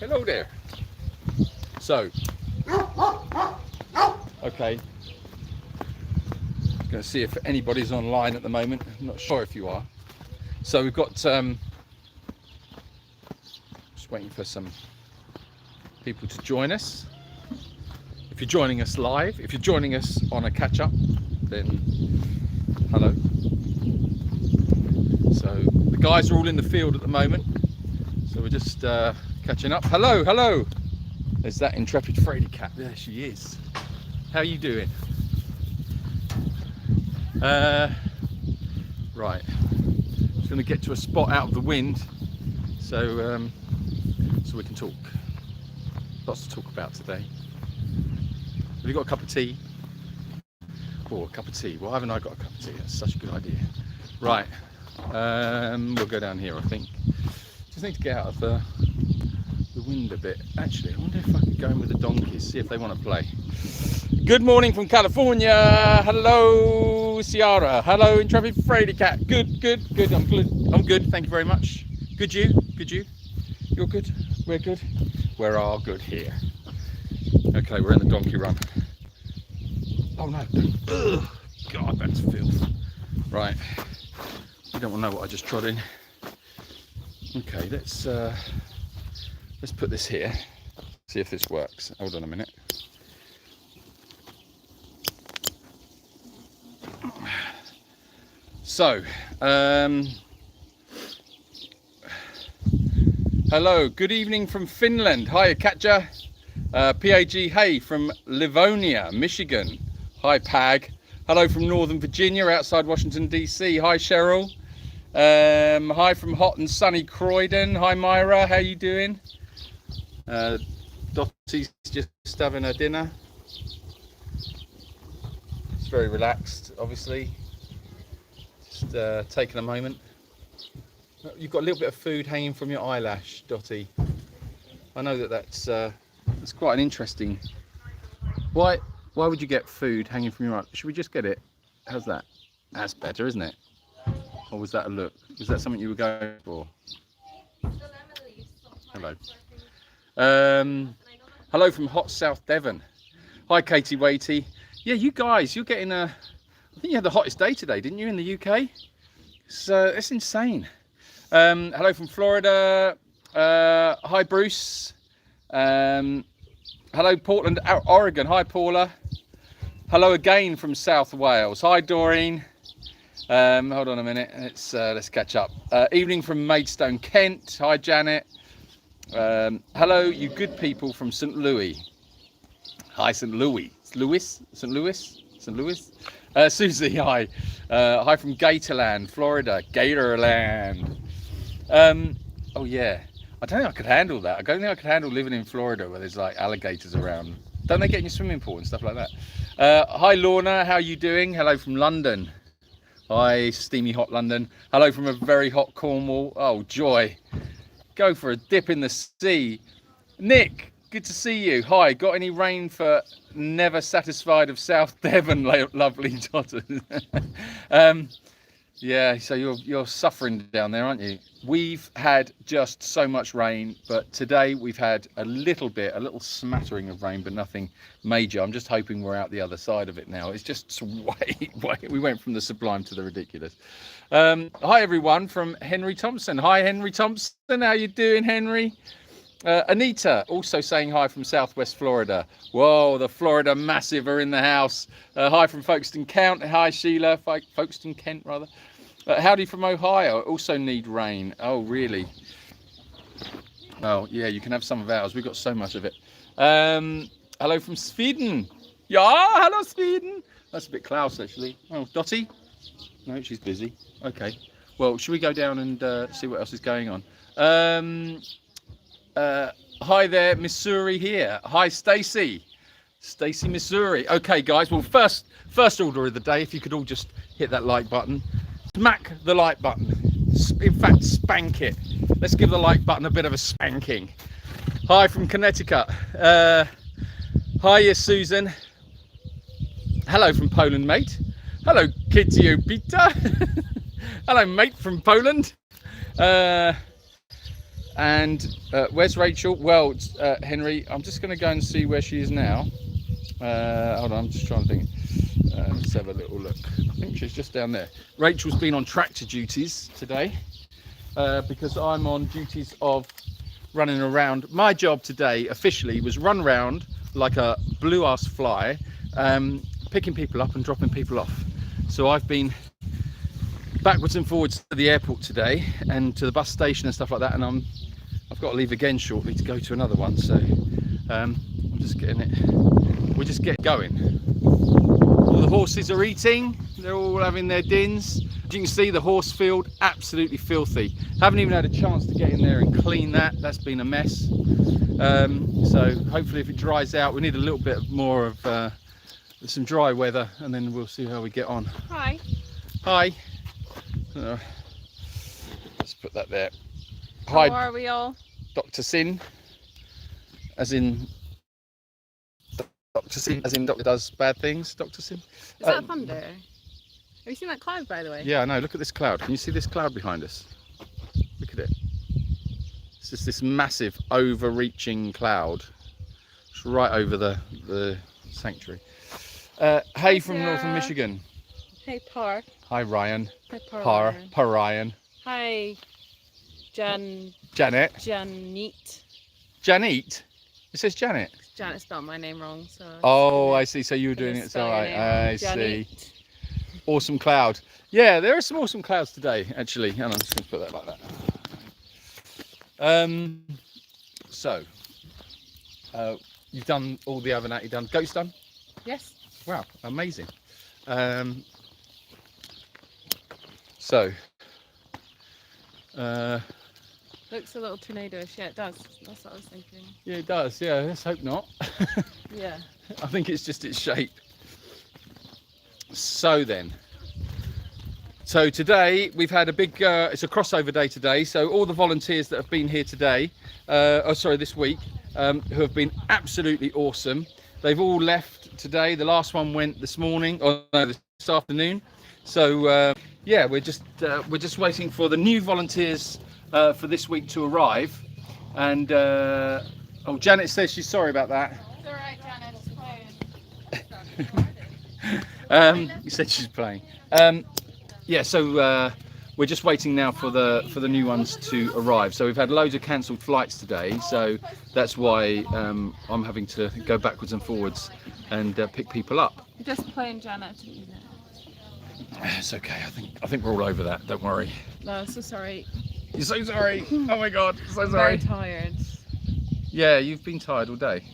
Hello there. So, okay. Going to see if anybody's online at the moment. I'm not sure if you are. So we've got, just waiting for some people to join us. If you're joining us live, if you're joining us on a catch up, then hello. So the guys are all in the field at the moment. So we're just catching up. Hello, hello. There's that intrepid Fraidy cat. There she is. How are you doing? Right. Just going to get to a spot out of the wind, so we can talk. Lots to talk about today. Have you got a cup of tea? Oh, a cup of tea. Why haven't I got a cup of tea? That's such a good idea. Right. We'll go down here, I think. Just need to get out of the wind a bit. Actually, I wonder if I could go in with the donkeys, see if they want to play. Good morning from California. Hello, Ciara. Hello, intrepid Fraidy cat. Good, good, good. I'm good. I'm good. Thank you very much. Good you? Good you? You're good? We're good? We're all good here. Okay, we're in the donkey run. Oh no. Ugh. God, that's filth. Right. You don't want to know what I just trod in. Okay, let's put this here. See if this works. Hold on a minute. So, hello, good evening from Finland. Hi, Katja. PAG, hey, from Livonia, Michigan. Hi, Pag. Hello from Northern Virginia, outside Washington, D.C. Hi, Cheryl. Hi from hot and sunny Croydon. Hi, Myra. How you doing? Dottie's just having her dinner. It's very relaxed, obviously. Just taking a moment. You've got a little bit of food hanging from your eyelash, Dottie. I know that's quite an interesting. Why would you get food hanging from your eyelash? Should we just get it? How's that? That's better, isn't it? Or was that a look? Was that something you were going for? Hello. Hello from hot South Devon. Hi, Katie Waity. Yeah, you guys, you're getting I think you had the hottest day today, didn't you, in the UK? So it's insane. Hello from Florida. Hi, Bruce. Hello, Portland, Oregon. Hi, Paula. Hello again from South Wales. Hi, Doreen. Hold on a minute. Let's catch up. Evening from Maidstone, Kent. Hi, Janet. Hello, you good people from St. Louis. Hi, St. Louis. St. Louis. Susie, hi. Hi from Gatorland, Florida. Gatorland. Oh yeah. I don't think I could handle that. I don't think I could handle living in Florida where there's like alligators around. Don't they get in your swimming pool and stuff like that? Hi, Lorna. How are you doing? Hello from London. Hi, steamy hot London. Hello from a very hot Cornwall. Oh, joy. Go for a dip in the sea. Nick, good to see you. Hi, got any rain for never satisfied of South Devon, lovely daughter? Yeah, so you're suffering down there, aren't you? We've had just so much rain, but today we've had a little smattering of rain, but nothing major. I'm just hoping we're out the other side of it now. It's just way, we went from the sublime to the ridiculous. Hi everyone from Henry Thompson. Hi Henry Thompson, how you doing, Henry? Anita also saying hi from Southwest Florida. Whoa, the Florida Massive are in the house. Hi from Folkestone, Kent. Hi Sheila, Folkestone, Kent rather. Howdy from Ohio. Also need rain. Oh really? Well, yeah, you can have some of ours. We've got so much of it. Hello from Sweden. Yeah, hello Sweden. That's a bit Klaus actually. Oh, Dottie? No, she's busy. Okay. Well, should we go down and see what else is going on? Hi there, Missouri here. Hi, Stacy, Missouri. Okay, guys. Well, first order of the day. If you could all just hit that like button, smack the like button. In fact, spank it. Let's give the like button a bit of a spanking. Hi from Connecticut. Hiya, Susan. Hello from Poland, mate. Hello, Kitty Opita. Hello, mate from Poland. And where's Rachel? Well, Henry, I'm just going to go and see where she is now. Hold on, I'm just trying to think. Let's have a little look. I think she's just down there. Rachel's been on tractor duties today because I'm on duties of running around. My job today officially was run around like a blue ass fly, picking people up and dropping people off. So I've been backwards and forwards to the airport today and to the bus station and stuff like that, and I've got to leave again shortly to go to another one. So I'm just getting it. We're just getting going. All the horses are eating. They're all having their dins. As you can see, the horse field absolutely filthy. Haven't even had a chance to get in there and clean that. That's been a mess. So hopefully if it dries out, we need a little bit more of some dry weather, and then we'll see how we get on. Hi. Hi. Let's put that there. How Hi, are we all? Dr. Sin, as in Dr. Sin, as in Doctor does bad things. Dr. Sin. Is that thunder? Have you seen that cloud, by the way? Yeah, I know. Look at this cloud. Can you see this cloud behind us? Look at it. It's just this massive, overreaching cloud. It's right over the sanctuary. Hey from Northern Michigan. Hey, Par. Hi, Ryan. Hi, Par Ryan. Hi, Janet. Janit. Janet. It says Janet. Janet spelled my name wrong, so. Oh, I see. So you were doing it. So I see. Awesome cloud. Yeah, there are some awesome clouds today, actually. And I'm just going to put that like that. So, you've done all the other night. You've done goats done? Yes. Wow, amazing. So, Looks a little tornado-ish. Yeah, it does. That's what I was thinking. yeah, it does. Yeah, let's hope not. Yeah. I think it's just its shape. So then, so today we've had a big, it's a crossover day today. So all the volunteers that have been here today, this week, who have been absolutely awesome. They've all left today. The last one went this morning, or no, this afternoon. So yeah, we're just waiting for the new volunteers for this week to arrive. And oh, Janet says she's sorry about that. It's all right, Janet. It's fine. You said she's playing. Yeah, so we're just waiting now for the new ones to arrive. So we've had loads of cancelled flights today, so that's why I'm having to go backwards and forwards and pick people up. Just playing Janet. It's okay. I think we're all over that. Don't worry. No, I'm so sorry. You're so sorry. Oh my God, so I'm sorry. very tired. Yeah, you've been tired all day.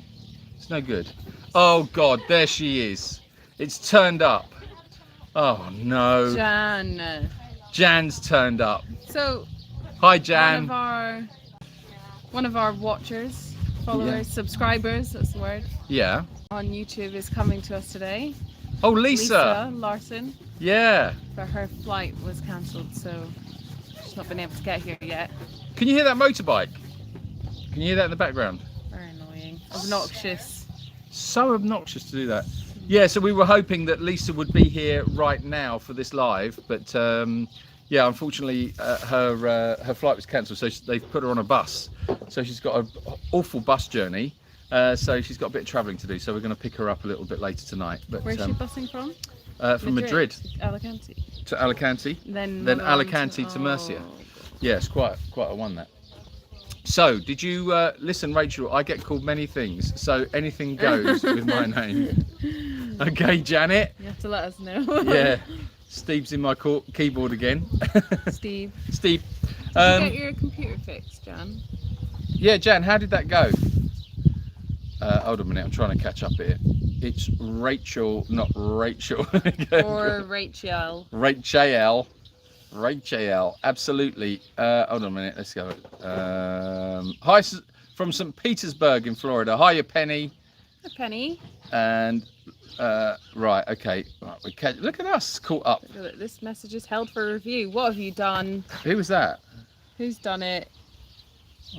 It's no good. Oh God, there she is. It's turned up. Oh no. Jan. Jan's turned up. So, Hi Jan. One of our watchers, followers, subscribers, that's the word, Yeah. on YouTube is coming to us today. Oh, Lisa. Larson. Yeah. But her flight was cancelled, so she's not been able to get here yet. Can you hear that motorbike? Can you hear that in the background? Very annoying. Obnoxious. So obnoxious to do that. Yeah, so we were hoping that Lisa would be here right now for this live, but yeah, unfortunately her flight was cancelled, so they've put her on a bus. So she's got an awful bus journey, so she's got a bit of travelling to do, so we're going to pick her up a little bit later tonight. But where's she busing from? From Madrid Alicante. to Alicante, then Alicante to Murcia. Yeah, it's quite a one that. So, did you listen, Rachel? I get called many things, so anything goes with my name. Okay, Janet. You have to let us know. Yeah, Steve's in my keyboard again. Steve. Steve. Did you get your computer fixed, Jan? Yeah, Jan. How did that go? Hold on a minute. I'm trying to catch up here. It's Rachel, not Rachel. Or Rachel. Rachel, absolutely. Hold on a minute, let's go. Hi from St. Petersburg in Florida. Hiya, Penny. Hi, Penny. And right, okay. Right, look at us caught up. This message is held for review. What have you done? Who was that? Who's done it?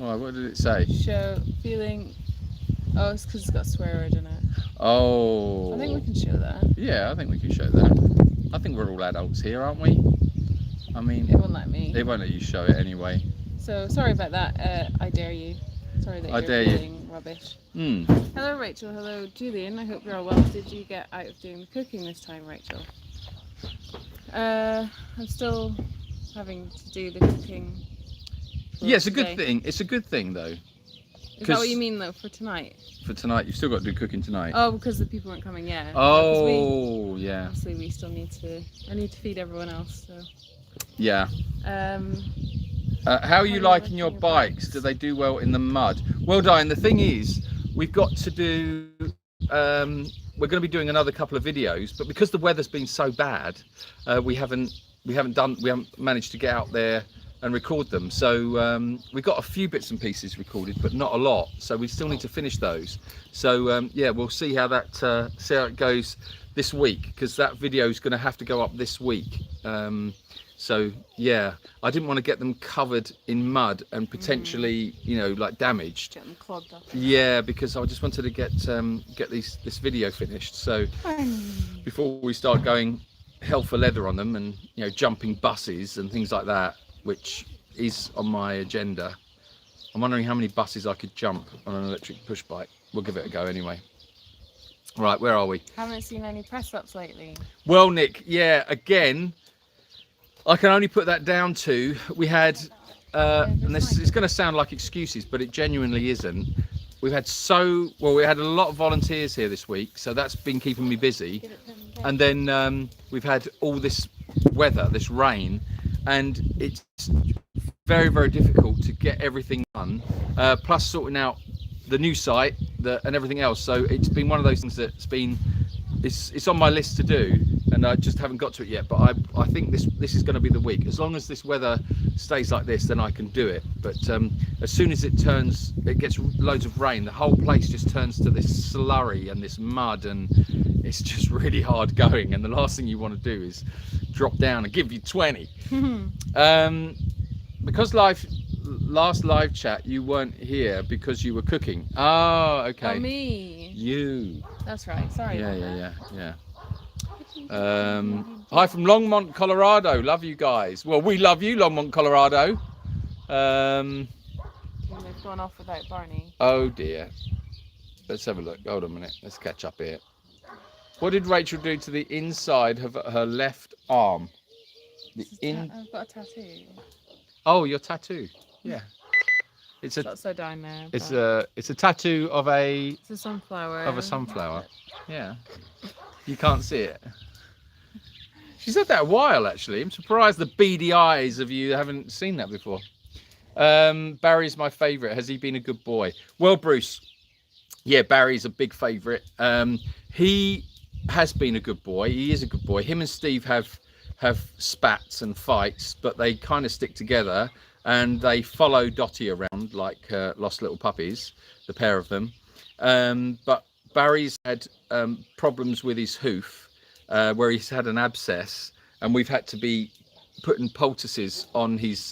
Oh, what did it say? Show feeling. Oh, it's because it's got a swear word in it. Oh. I think we can show that. Yeah, I think we can show that. I think we're all adults here, aren't we? I mean, It won't let me. They won't let you show it anyway. So sorry about that. I dare you. Sorry that I you're dare you. feeling rubbish. Hmm. Hello, Rachel. Hello, Julian. I hope you're all well. Did you get out of doing the cooking this time, Rachel? I'm still having to do the cooking. Yeah, it's a good today. thing. It's a good thing though. Is that what 'Cause- you mean though for tonight? For tonight, you've still got to do cooking tonight. Oh, because the people weren't coming. Yeah. Oh, yeah. Obviously, we still need to. I need to feed everyone else. So. Yeah. How are you liking your bikes? Do they do well in the mud? Well, Diane, the thing is, we've got to do. We're going to be doing another couple of videos, but because the weather's been so bad, we haven't managed to get out there and record them. So we've got a few bits and pieces recorded, but not a lot. So we still need to finish those. So yeah, we'll see how it goes this week, because that video is going to have to go up this week. So yeah, I didn't want to get them covered in mud and potentially, you know, like damaged. Get them clogged up. Yeah, because I just wanted to get this video finished. So before we start going hell for leather on them and, you know, jumping buses and things like that, which is on my agenda. I'm wondering how many buses I could jump on an electric push bike. We'll give it a go anyway. Right, where are we? Haven't seen any press ups lately. Well, Nick, yeah, again, I can only put that down to, we had, and this is going to sound like excuses, but it genuinely isn't. We had a lot of volunteers here this week, so that's been keeping me busy. And then we've had all this weather, this rain, and it's very, very difficult to get everything done, plus sorting out the new site and everything else. So it's been one of those things that's been, it's on my list to do, and I just haven't got to it yet. But I think this is going to be the week. As long as this weather stays like this, then I can do it. But as soon as it gets loads of rain, the whole place just turns to this slurry and this mud, and it's just really hard going. And the last thing you want to do is drop down and give you 20. Because last live chat you weren't here because you were cooking. Oh, okay. Oh, me. You. That's right. Sorry. Yeah. Hi from Longmont, Colorado. Love you guys. Well, we love you, Longmont, Colorado. They've gone off without Barney. Oh dear. Let's have a look. Hold on a minute. Let's catch up here. What did Rachel do to the inside of her left arm? I've got a tattoo. Oh, your tattoo. Yeah. It's not so down there. It's a tattoo of a. It's a sunflower. Of a sunflower. Yeah. You can't see it. She's had that a while actually. I'm surprised the beady eyes of you haven't seen that before. Barry's my favourite. Has he been a good boy? Well, Bruce. Yeah, Barry's a big favourite. He has been a good boy. He is a good boy. Him and Steve have spats and fights, but they kind of stick together and they follow Dottie around like lost little puppies, the pair of them. But Barry's had problems with his hoof, where he's had an abscess, and we've had to be putting poultices on his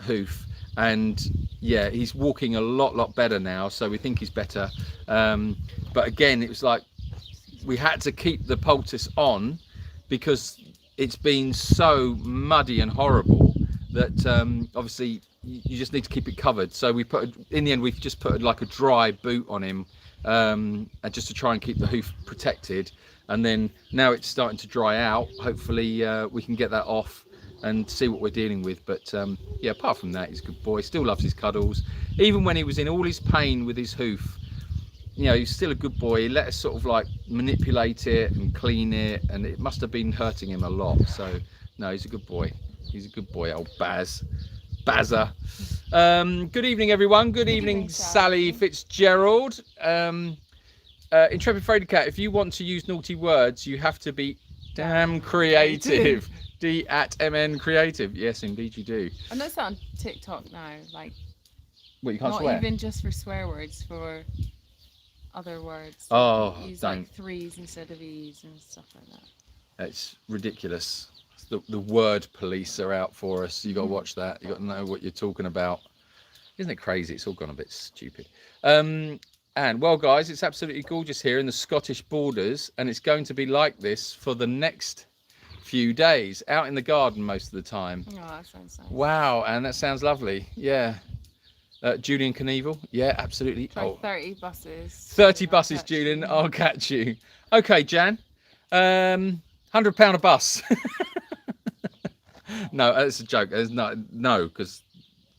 hoof. And yeah, he's walking a lot better now, so we think he's better. But again, it was like we had to keep the poultice on because it's been so muddy and horrible that obviously you just need to keep it covered. So we in the end we've just put like a dry boot on him, and just to try and keep the hoof protected. And then now it's starting to dry out. Hopefully we can get that off and see what we're dealing with. But yeah, apart from that, he's a good boy. Still loves his cuddles. Even when he was in all his pain with his hoof, you know, he's still a good boy. He let us sort of like manipulate it and clean it, and it must have been hurting him a lot. So no, he's a good boy. He's a good boy, old Bazza. Good evening, everyone. Good evening, Sally Fitzgerald. Intrepid Fraidy Cat, if you want to use naughty words, you have to be damn creative. D@MN Creative. Yes, indeed you do. I know it's on TikTok now, like Well, you can't not swear. even just for swear words, for other words. Oh, use don't. like threes instead of e's and stuff like that. It's ridiculous. The word police are out for us. You got to watch that. You got to know what you're talking about. Isn't it crazy? It's all gone a bit stupid. And well, guys, it's absolutely gorgeous here in the Scottish borders, and it's going to be like this for the next few days, out in the garden most of the time. Oh, that sounds nice. Wow, and that sounds lovely. Yeah. Julian Knievel. Yeah, absolutely. Try 30 buses. 30 I'll buses, catch Julian. you. I'll catch you. Okay, Jan. £100 a bus. No, it's a joke. There's no, because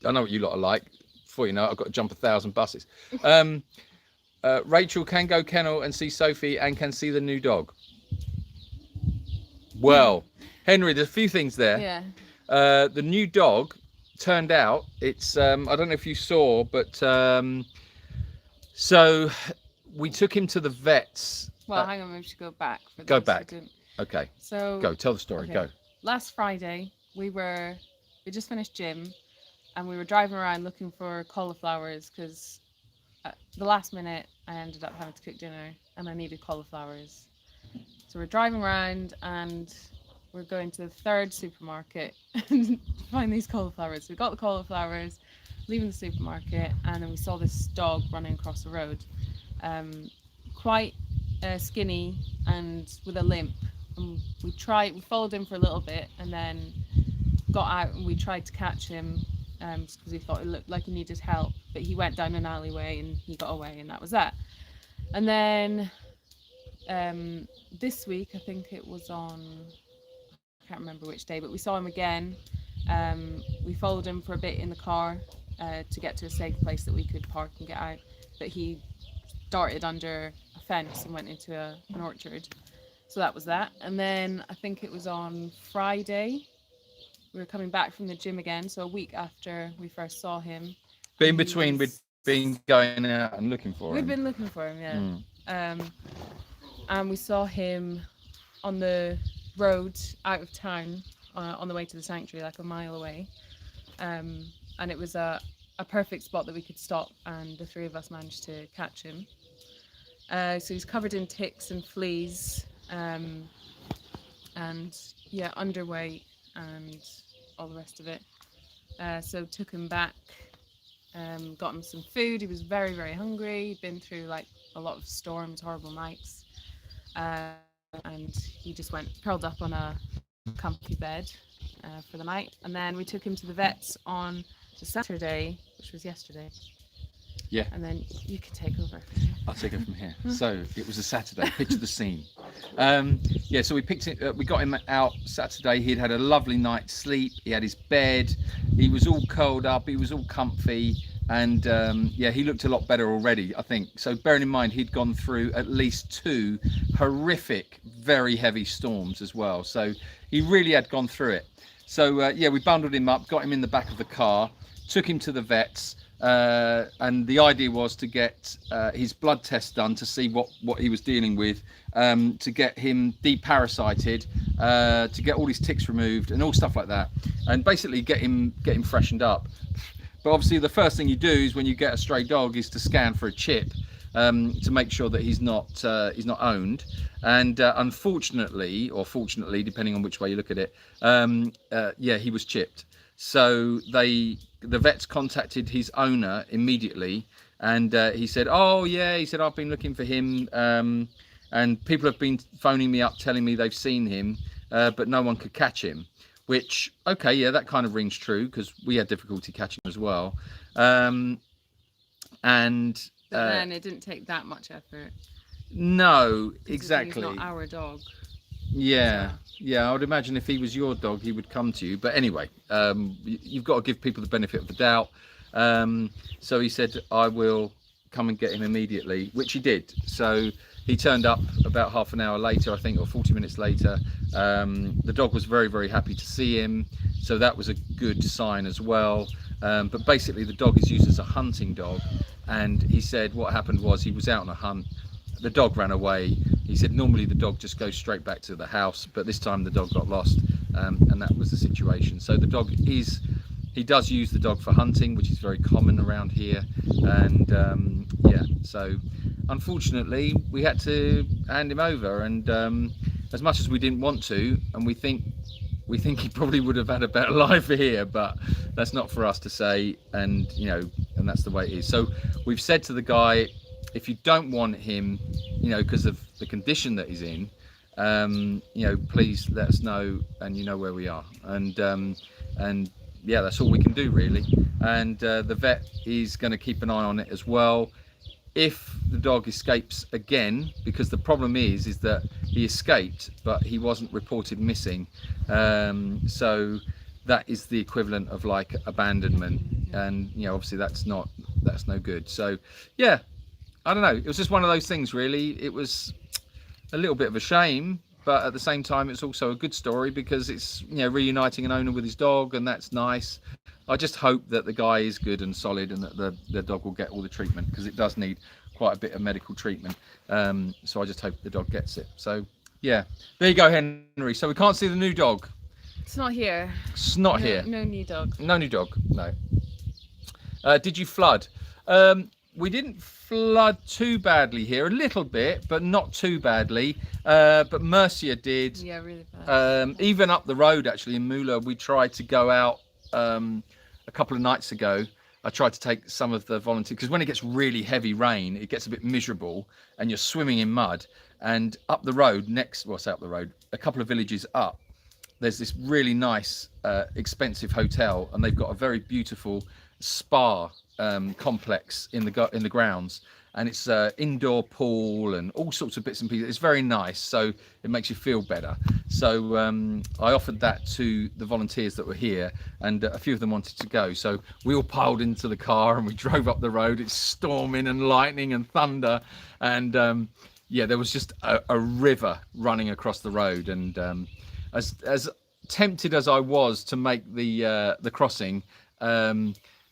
I know what you lot are like. Before you know it, I've got to jump 1,000 buses. Rachel can go kennel and see Sophie and can see the new dog. Well, Henry, there's a few things there. Yeah. The new dog turned out, it's I don't know if you saw, but so we took him to the vets. Well, hang on, we should go back. For Go those who back. didn't. Okay, So go tell the story. okay. Go. Last Friday, we just finished gym, and we were driving around looking for cauliflowers because at the last minute I ended up having to cook dinner and I needed cauliflowers. So we're driving around and we're going to the third supermarket to find these cauliflowers. We got the cauliflowers, leaving the supermarket, and then we saw this dog running across the road, quite skinny and with a limp. And we followed him for a little bit and then got out and we tried to catch him because we thought it looked like he needed help, but he went down an alleyway and he got away, and that was that. And then this week, I think it was on, I can't remember which day, but we saw him again. We followed him for a bit in the car to get to a safe place that we could park and get out, but he darted under a fence and went into an orchard. So that was that. And then I think it was on Friday, we were coming back from the gym again, so a week after we first saw him. But in between, we'd been going out and looking for him. We've been looking for him, yeah. And we saw him on the road out of town on the way to the sanctuary, like a mile away. And it was a perfect spot that we could stop, and the three of us managed to catch him. So he's covered in ticks and fleas, and yeah, underweight and all the rest of it. So took him back, got him some food. He was very, very hungry. He'd been through like a lot of storms, horrible nights, and he just went curled up on a comfy bed for the night. And then we took him to the vets on the Saturday, which was yesterday. Yeah. And then you can take over. I'll take it from here. So it was a Saturday. Picture the scene. Yeah, so we got him out Saturday. He'd had a lovely night's sleep. He had his bed. He was all curled up. He was all comfy. And yeah, he looked a lot better already, I think. So bearing in mind, he'd gone through at least 2 horrific, very heavy storms as well. So he really had gone through it. So yeah, we bundled him up, got him in the back of the car, took him to the vets. And the idea was to get his blood test done to see what he was dealing with, to get him deparasited, to get all his ticks removed and all stuff like that, and basically get him freshened up. But obviously the first thing you do is when you get a stray dog is to scan for a chip, to make sure that he's not owned. And unfortunately, or fortunately, depending on which way you look at it, yeah, he was chipped. So the vets contacted his owner immediately, and he said, oh yeah, he said, I've been looking for him, and people have been phoning me up telling me they've seen him, but no one could catch him. Which, okay, yeah, that kind of rings true, because we had difficulty catching him as well. But then it didn't take that much effort. No, exactly. He's not our dog. Yeah, yeah, I would imagine if he was your dog, he would come to you. But anyway, you've got to give people the benefit of the doubt. So he said, I will come and get him immediately, which he did. So he turned up about half an hour later, I think, or 40 minutes later. The dog was very, very happy to see him. So that was a good sign as well. But basically the dog is used as a hunting dog. And he said what happened was he was out on a hunt. The dog ran away. He said normally the dog just goes straight back to the house, but this time the dog got lost, and that was the situation. So the dog he does use the dog for hunting, which is very common around here. And yeah, so unfortunately we had to hand him over, and as much as we didn't want to, and we think he probably would have had a better life here, but that's not for us to say, and you know, and that's the way it is. So we've said to the guy, if you don't want him, you know, because of the condition that he's in, you know, please let us know, and you know where we are. And yeah, that's all we can do really. And the vet is going to keep an eye on it as well. If the dog escapes again, because the problem is that he escaped, but he wasn't reported missing. So that is the equivalent of like abandonment, and you know, obviously that's no good. So yeah, I don't know. It was just one of those things really. It was a little bit of a shame, but at the same time it's also a good story because it's, you know, reuniting an owner with his dog, and that's nice. I just hope that the guy is good and solid, and that the dog will get all the treatment, because it does need quite a bit of medical treatment. So I just hope the dog gets it. So yeah, there you go, Henry. So we can't see the new dog. It's not here. It's not No, here. no new dog. No new dog. No. Did you flood? We didn't flood too badly here. A little bit, but not too badly. But Mercia did. Yeah, really bad. Even up the road, actually, in Mula, we tried to go out a couple of nights ago. I tried to take some of the volunteers, because when it gets really heavy rain, it gets a bit miserable and you're swimming in mud. And up the road, up the road, a couple of villages up, there's this really nice, expensive hotel, and they've got a very beautiful spa complex in the grounds, and it's indoor pool and all sorts of bits and pieces. It's very nice, so it makes you feel better. So I offered that to the volunteers that were here, and a few of them wanted to go, so we all piled into the car and we drove up the road. It's storming and lightning and thunder, and yeah, there was just a river running across the road, and as tempted as I was to make the crossing,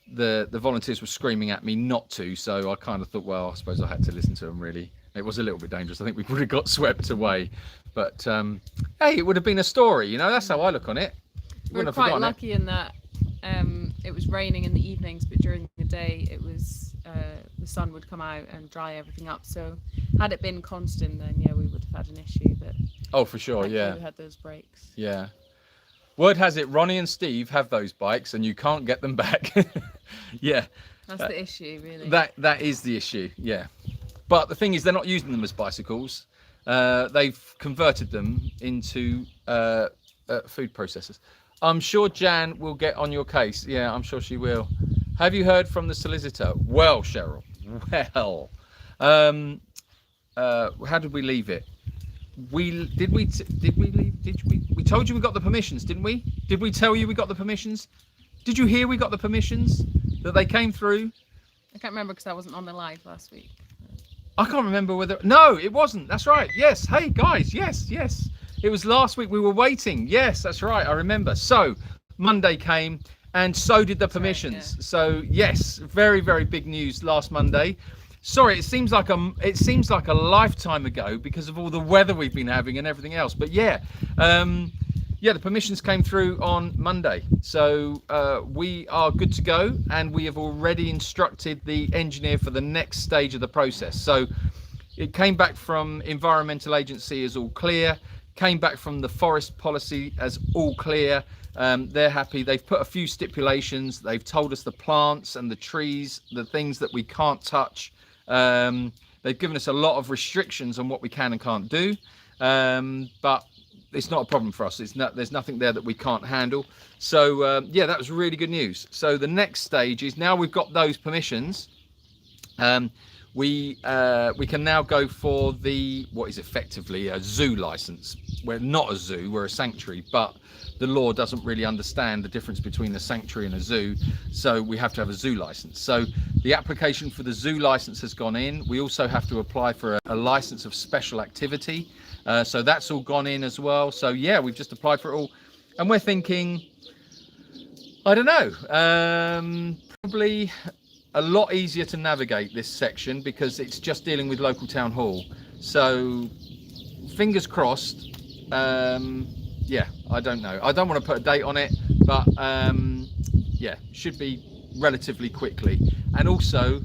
the volunteers were screaming at me not to, so I kind of thought, well, I suppose I had to listen to them really. It was a little bit dangerous. I think we would have got swept away, but hey, it would have been a story, you know. That's how I look on it. We were quite lucky in that it was raining in the evenings, but during the day it was the sun would come out and dry everything up. So had it been constant, then yeah, we would have had an issue. But oh, for sure, yeah, we had those breaks. Yeah. Word has it, Ronnie and Steve have those bikes, and you can't get them back. Yeah, that's the issue, really. That is the issue. Yeah, but the thing is, they're not using them as bicycles. They've converted them into food processors. I'm sure Jan will get on your case. Yeah, I'm sure she will. Have you heard from the solicitor? Well, Cheryl. Well, how did we leave it? We told you we got the permissions, didn't we? Did we tell you we got the permissions? Did you hear we got the permissions, that they came through? I can't remember because I wasn't on the live last week. I can't remember whether, no, it wasn't. That's right. Yes. Hey guys. Yes. It was last week. We were waiting. Yes, that's right. I remember. So Monday came, and so did the permissions. Right, yeah. So yes, very, very big news last Monday. Sorry, it seems like a lifetime ago because of all the weather we've been having and everything else. But yeah, the permissions came through on Monday, so we are good to go, and we have already instructed the engineer for the next stage of the process. So it came back from Environmental Agency as all clear, came back from the Forest Policy as all clear. They're happy. They've put a few stipulations. They've told us the plants and the trees, the things that we can't touch. They've given us a lot of restrictions on what we can and can't do, but it's not a problem for us. There's nothing there that we can't handle. So yeah, that was really good news. So the next stage is, now we've got those permissions, we can now go for what is effectively a zoo license. We're not a zoo, we're a sanctuary, but the law doesn't really understand the difference between a sanctuary and a zoo, so we have to have a zoo license. So the application for the zoo license has gone in. We also have to apply for a license of special activity, so that's all gone in as well. So yeah, we've just applied for it all, and we're thinking, I don't know, probably a lot easier to navigate this section because it's just dealing with local town hall. So fingers crossed. Yeah, I don't know. I don't want to put a date on it, but yeah, should be relatively quickly. And also,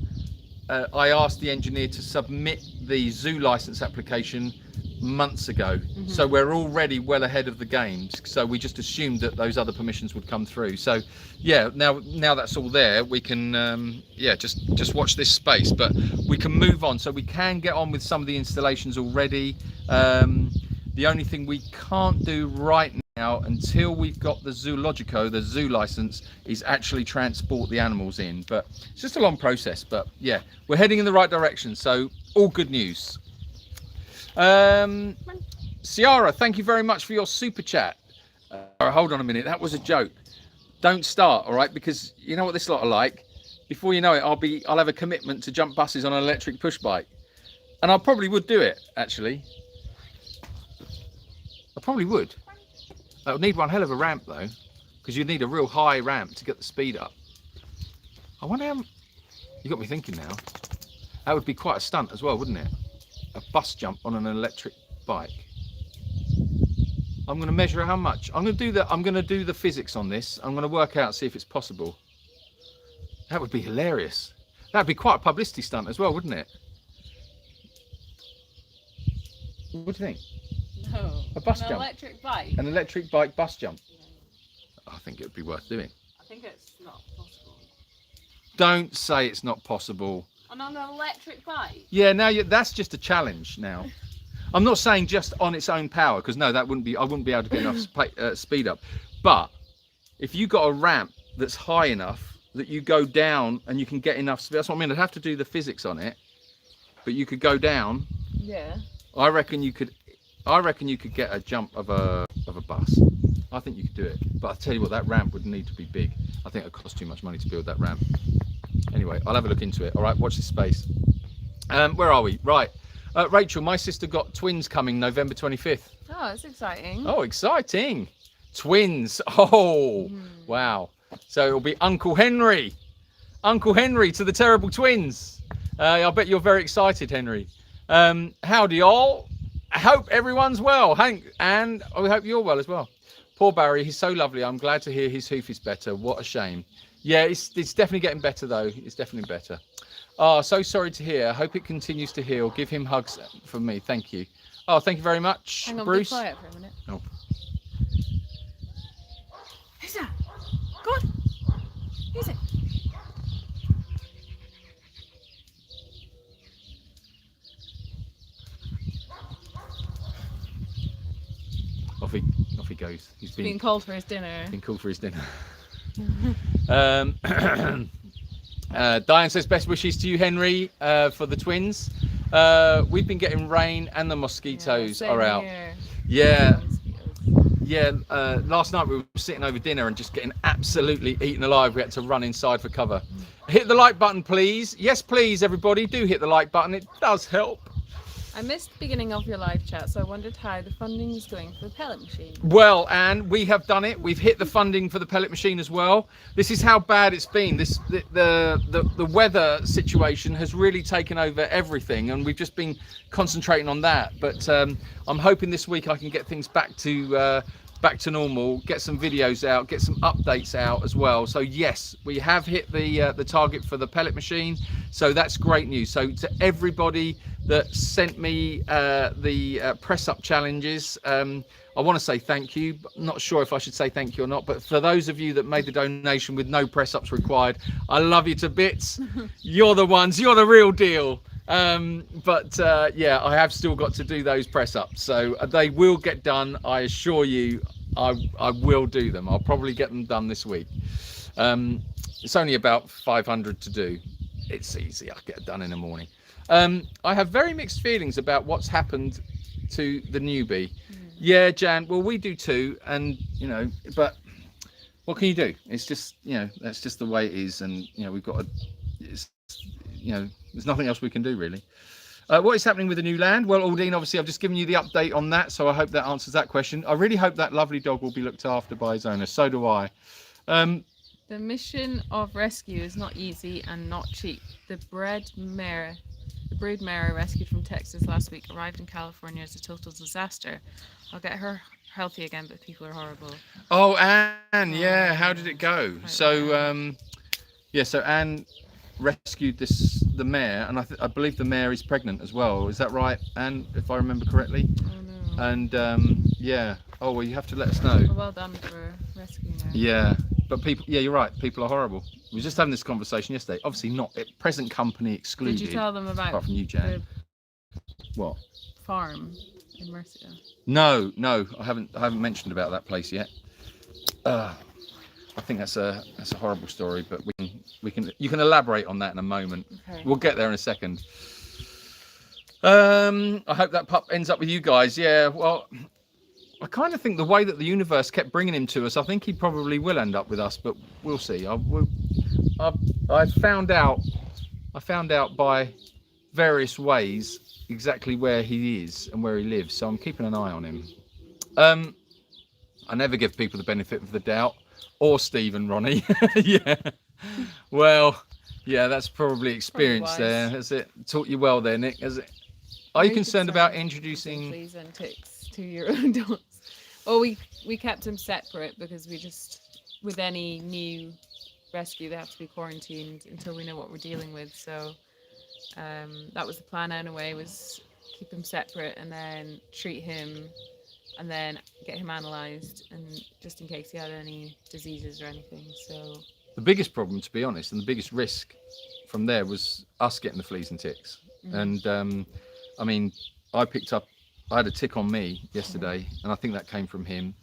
I asked the engineer to submit the zoo license application months ago, so we're already well ahead of the game. So we just assumed that those other permissions would come through. So yeah, now that's all there, we can yeah, just watch this space, but we can move on. So we can get on with some of the installations already. The only thing we can't do right now, until we've got the Zoologico, the zoo license, is actually transport the animals in. But it's just a long process. But yeah, we're heading in the right direction, so all good news. Ciara, thank you very much for your super chat. Hold on a minute, that was a joke. Don't start, all right? Because you know what this lot are like. Before you know it, I'll have a commitment to jump buses on an electric push bike, and I probably would do it. Actually, I probably would. I would need one hell of a ramp though, because you'd need a real high ramp to get the speed up. I wonder how. You got me thinking now. That would be quite a stunt as well, wouldn't it? A bus jump on an electric bike. I'm going to measure how much. I'm going to do the physics on this. I'm going to work out, see if it's possible. That would be hilarious. That'd be quite a publicity stunt as well, wouldn't it? What do you think? No. A bus jump. An electric bike. An electric bike bus jump. I think it would be worth doing. I think it's not possible. Don't say it's not possible. On an electric bike? Yeah, now that's just a challenge now. I'm not saying just on its own power, because no, that wouldn't be. I wouldn't be able to get enough speed up. But if you got a ramp that's high enough that you go down and you can get enough speed, that's what I mean. I'd have to do the physics on it, but you could go down. Yeah. I reckon you could get a jump of a bus. I think you could do it. But I'll tell you what, that ramp would need to be big. I think it costs too much money to build that ramp. Anyway, I'll have a look into it. All right, watch this space. Where are we? Right. Rachel, my sister got twins coming November 25th. Oh, that's exciting. Oh, exciting. Twins. Oh, wow. So it'll be Uncle Henry. Uncle Henry to the terrible twins. I bet you're very excited, Henry. Howdy all. I hope everyone's well, Hank, and I hope you're well as well. Poor Barry, he's so lovely. I'm glad to hear his hoof is better. What a shame. Yeah, it's definitely getting better though. It's definitely better. Oh, so sorry to hear. I hope it continues to heal. Give him hugs from me. Thank you. Oh, thank you very much, Hang on, Bruce. be quiet for a minute. Oh. Who's that? Go on. Who's it? Off he goes. He's Being called for his dinner. been called for his dinner. Diane says best wishes to you, Henry, for the twins. We've been getting rain and the mosquitoes same are out. here. Yeah, Mosquitoes. yeah. Last night we were sitting over dinner and just getting absolutely eaten alive. We had to run inside for cover. Hit the like button, please. Yes, please, everybody. Do hit the like button. It does help. I missed the beginning of your live chat, so I wondered how the funding is going for the pellet machine. Well, Anne, we have done it. We've hit the funding for the pellet machine as well. This is how bad it's been. The weather situation has really taken over everything, and we've just been concentrating on that. But I'm hoping this week I can get things back to normal, get some videos out, get some updates out as well. So yes, we have hit the target for the pellet machine. So that's great news. So to everybody that sent me the press up challenges, I want to say thank you. I'm not sure if I should say thank you or not, but for those of you that made the donation with no press ups required, I love you to bits. You're the ones, you're the real deal. Yeah, I have still got to do those press ups, so they will get done. I assure you, I will do them. I'll probably get them done this week. It's only about 500 to do. It's easy. I'll get it done in the morning. I have very mixed feelings about what's happened to the newbie. Yeah, Jan, well, we do too, and but what can you do? It's just, that's just the way it is, and we've got to, there's nothing else we can do really. What is happening with the new land? Well, Aldine, obviously I've just given you the update on that, so I hope that answers that question. I really hope that lovely dog will be looked after by his owner. So do I. The mission of rescue is not easy and not cheap. The brood mare I rescued from Texas last week arrived in California as a total disaster. I'll get her healthy again, but people are horrible. Oh, Anne, yeah, how did it go? So, so Anne rescued the mare, and I believe the mare is pregnant as well. Is that right, Anne, if I remember correctly? Oh, no. And, yeah. Oh, well, you have to let us know. Oh, well done for rescuing her. Yeah, but people, yeah, you're right. People are horrible. We were just having this conversation yesterday. Obviously not present company excluded. Did you tell them about apart from you, Jan? the What? farm in Mercia? No, I haven't mentioned about that place yet. I think that's a horrible story, but you can elaborate on that in a moment. Okay. We'll get there in a second. I hope that pup ends up with you guys. Yeah, well, I kind of think the way that the universe kept bringing him to us, I think he probably will end up with us, but we'll see. I found out by various ways exactly where he is and where he lives, so I'm keeping an eye on him. I never give people the benefit of the doubt, or Steve and Ronnie. Yeah. Well, yeah, that's probably experience there. Has it taught you well there, Nick? Has it? Are you concerned about introducing fleas and ticks to your own dogs? Well, we kept them separate because we just, with any new rescue, they have to be quarantined until we know what we're dealing with. So that was the plan anyway, was keep him separate and then treat him and then get him analysed, and just in case he had any diseases or anything. So the biggest problem, to be honest, and the biggest risk from there was us getting the fleas and ticks. And I mean, I had a tick on me yesterday, and I think that came from him.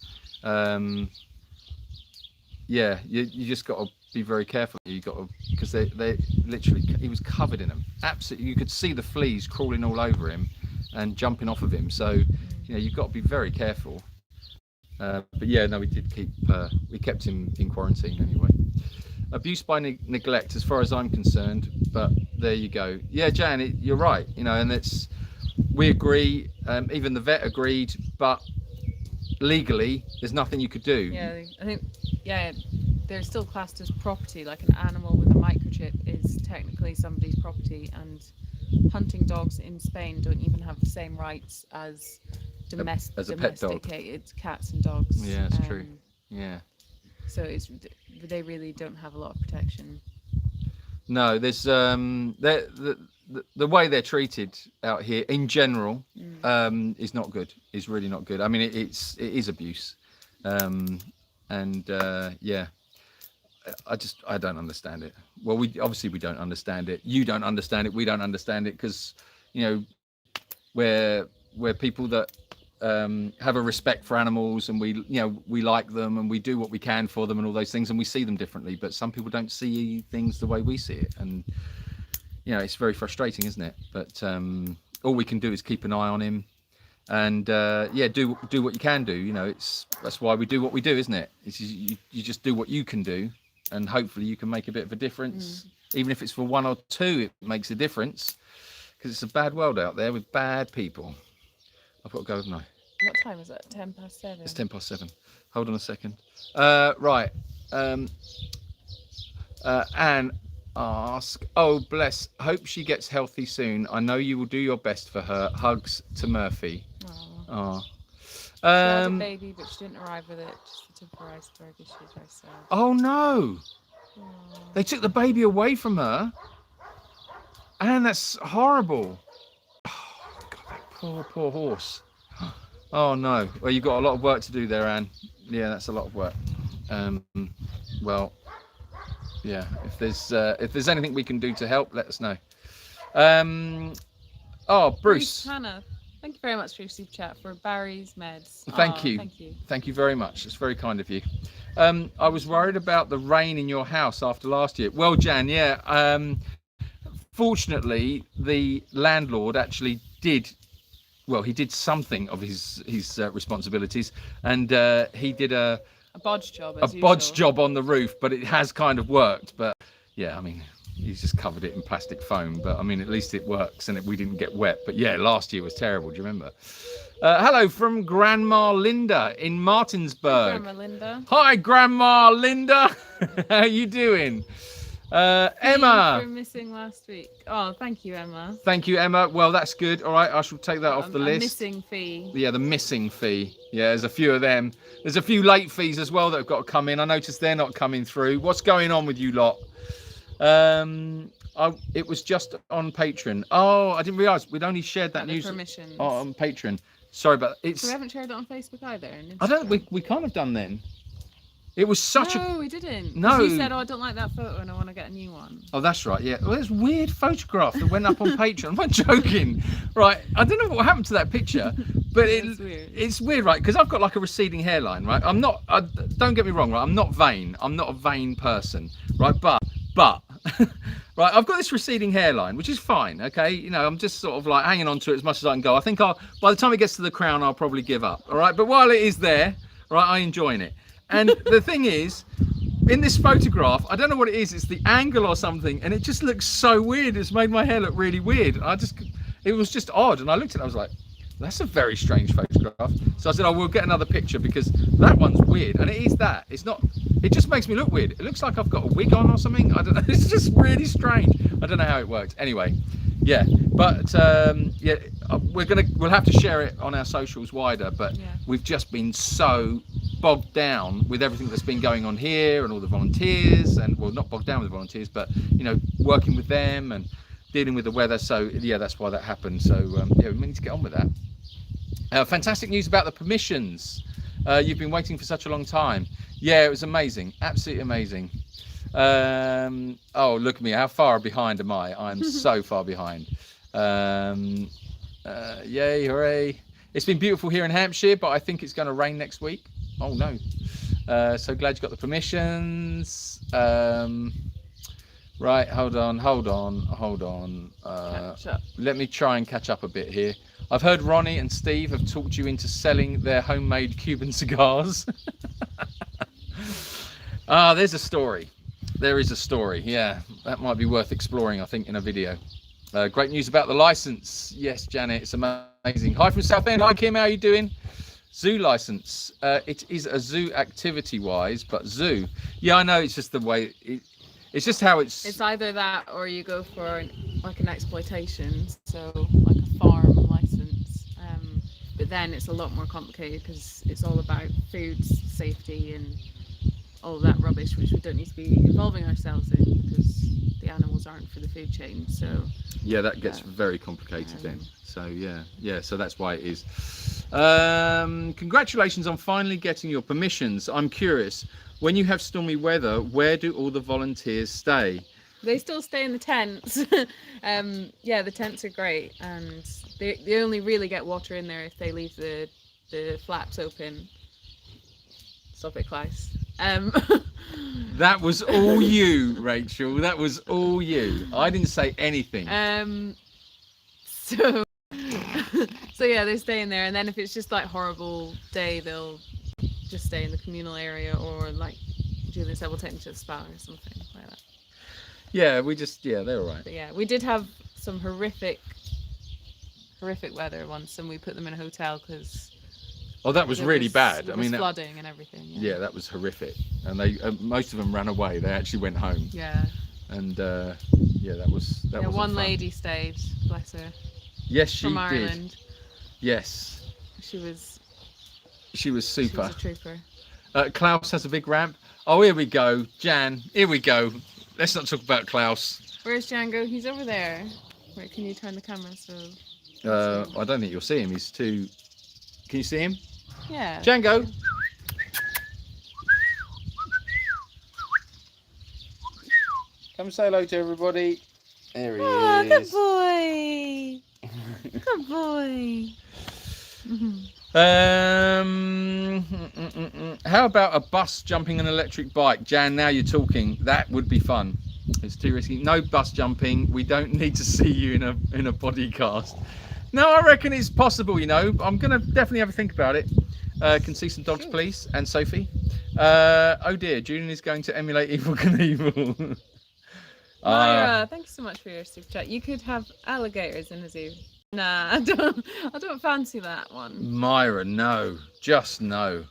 Yeah, you just got to be very careful. You got to, because they literally, he was covered in them. Absolutely, you could see the fleas crawling all over him and jumping off of him. So, you know, you've got to be very careful. But yeah, no, we kept him in quarantine anyway. Abuse by neglect, as far as I'm concerned. But there you go. Yeah, Jan, you're right. You know, and we agree. Even the vet agreed, but legally, there's nothing you could do. Yeah, I think, yeah, they're still classed as property. Like an animal with a microchip is technically somebody's property, and hunting dogs in Spain don't even have the same rights as as a pet dog. Domesticated cats and dogs. Yeah, it's true. Yeah. So they really don't have a lot of protection. No, there's the way they're treated out here in general is not good. Is really not good. I mean, it is abuse, and yeah, I don't understand it. Well, we don't understand it. You don't understand it. We don't understand it because, you know, we're people that have a respect for animals, and we like them, and we do what we can for them and all those things, and we see them differently. But some people don't see things the way we see it, and you know, it's very frustrating, isn't it? But all we can do is keep an eye on him, and yeah, do what you can do. You know, that's why we do what we do, isn't it? You just do what you can do, and hopefully you can make a bit of a difference. Even if it's for one or two, it makes a difference, because it's a bad world out there with bad people. I've got to go, haven't I? What time is it? 7:10. It's 7:10. Hold on a second. Right. Anne ask, oh bless, hope she gets healthy soon. I know you will do your best for her. Hugs to Murphy. Oh. She had a baby, but she didn't arrive with it. Just a temporary story, because she was very sad. Oh no! Aww. They took the baby away from her. Anne, that's horrible. Oh God, that poor horse. Oh no. Well, you've got a lot of work to do there, Anne. Yeah, that's a lot of work. Well, yeah. If there's anything we can do to help, let us know. Oh, Bruce. Hannah, thank you very much for your super chat for Barry's meds. Thank you. Thank you very much. It's very kind of you. I was worried about the rain in your house after last year. Well, Jan, yeah. Fortunately, the landlord actually did. Well, he did something of his responsibilities, and he did a bodge job on the roof, but it has kind of worked. But yeah, I mean, he's just covered it in plastic foam, but I mean, at least it works, and we didn't get wet. But yeah, last year was terrible. Do you remember? Hello from Grandma Linda in Martinsburg. Hi, Grandma Linda. Hi, Grandma Linda. How you doing? Emma. You were missing last week. Oh, thank you, Emma. Thank you, Emma. Well, that's good. All right, I shall take that off the list. Missing fee. Yeah, the missing fee. Yeah, there's a few of them. There's a few late fees as well that have got to come in. I noticed they're not coming through. What's going on with you lot? It was just on Patreon. Oh, I didn't realise we'd only shared that news on Patreon. Sorry, but it's. So we haven't shared it on Facebook either. I don't. We can't have done then. It was such a... No, we didn't. 'Cause No. You said, "Oh, I don't like that photo, and I want to get a new one." Oh, that's right. Yeah. Well, there's a weird photograph that went up on Patreon. I'm not joking. Right. I don't know what happened to that picture, but It's weird. it's weird, right? Because I've got like a receding hairline, right? Don't get me wrong, right? I'm not vain. I'm not a vain person, right? But, right, I've got this receding hairline, which is fine. Okay. You know, I'm just sort of like hanging on to it as much as I can go. I think by the time it gets to the crown, I'll probably give up. All right. But while it is there, right, I'm enjoying it. And the thing is, in this photograph, I don't know what it is, it's the angle or something, and it just looks so weird. It's made my hair look really weird. It was just odd, and I looked at it, I was like, that's a very strange photograph. So I said, we'll get another picture, because that one's weird, and it is that. It's not, it just makes me look weird. It looks like I've got a wig on or something. I don't know, it's just really strange. I don't know how it works. Anyway, yeah, but yeah, we'll have to share it on our socials wider, but Yeah. we've just been so bogged down with everything that's been going on here and all the volunteers, and well, not bogged down with the volunteers, but you know, working with them and dealing with the weather. So yeah, that's why that happened. So yeah, we need to get on with that. Fantastic news about the permissions. You've been waiting for such a long time. Yeah, it was amazing, absolutely amazing. Oh, look at me, how far behind am I? I'm so far behind. Yay, hooray. It's been beautiful here in Hampshire, but I think it's going to rain next week. Oh no. So glad you got the permissions. Right, hold on. Catch up. Let me try and catch up a bit here. I've heard Ronnie and Steve have talked you into selling their homemade Cuban cigars. There's a story. There is a story, yeah. That might be worth exploring, I think, in a video. Great news about the license. Yes, Janet, it's amazing. Hi from Southend. Hi, Kim, how are you doing? Zoo license. It is a zoo activity-wise, but zoo. Yeah, I know, it's just the way... It's just how It's either that or you go for like an exploitation, so like a farm license. But then it's a lot more complicated because it's all about food safety and all of that rubbish, which we don't need to be involving ourselves in because the animals aren't for the food chain. So yeah, that gets very complicated then. So yeah, so that's why it is. Congratulations on finally getting your permissions. I'm curious, when you have stormy weather, where do all the volunteers stay? they still stay in the tents. Yeah, the tents are great, and they only really get water in there if they leave the flaps open. Stop it, Klaus. That was all you, Rachel. That was all you. I didn't say anything. So so yeah, they stay in there, and then if it's just like horrible day, they'll just stay in the communal area, or like Julian said, we'll take them to the spa or something like that. Yeah, they're all right. But yeah, we did have some horrific weather once, and we put them in a hotel because Oh, that was really bad. It I mean, was flooding and everything. yeah, that was horrific. And they most of them ran away. They actually went home. Yeah. And yeah, that was One lady stayed, bless her. Yes, she from did. Ireland. Yes. She was super. She was a trooper. Klaus has a big ramp. Oh, here we go, Jan. Here we go. Let's not talk about Klaus. Where's Django? He's over there. Wait, can you turn the camera so? I don't think you'll see him. He's too. Can you see him? Yeah. Django. Come say hello to everybody. There he is. Good boy. Good boy. How about a bus jumping an electric bike? Jan, now you're talking. That would be fun. It's too risky. No bus jumping. We don't need to see you in a body cast. No, I reckon it's possible, you know. I'm going to definitely have a think about it. Can see some dogs, please? And Sophie. Oh dear, Julian is going to emulate Evel Knievel. Myra, thank you so much for your super chat. You could have alligators in a zoo. Nah, I don't fancy that one. Myra, no. Just no.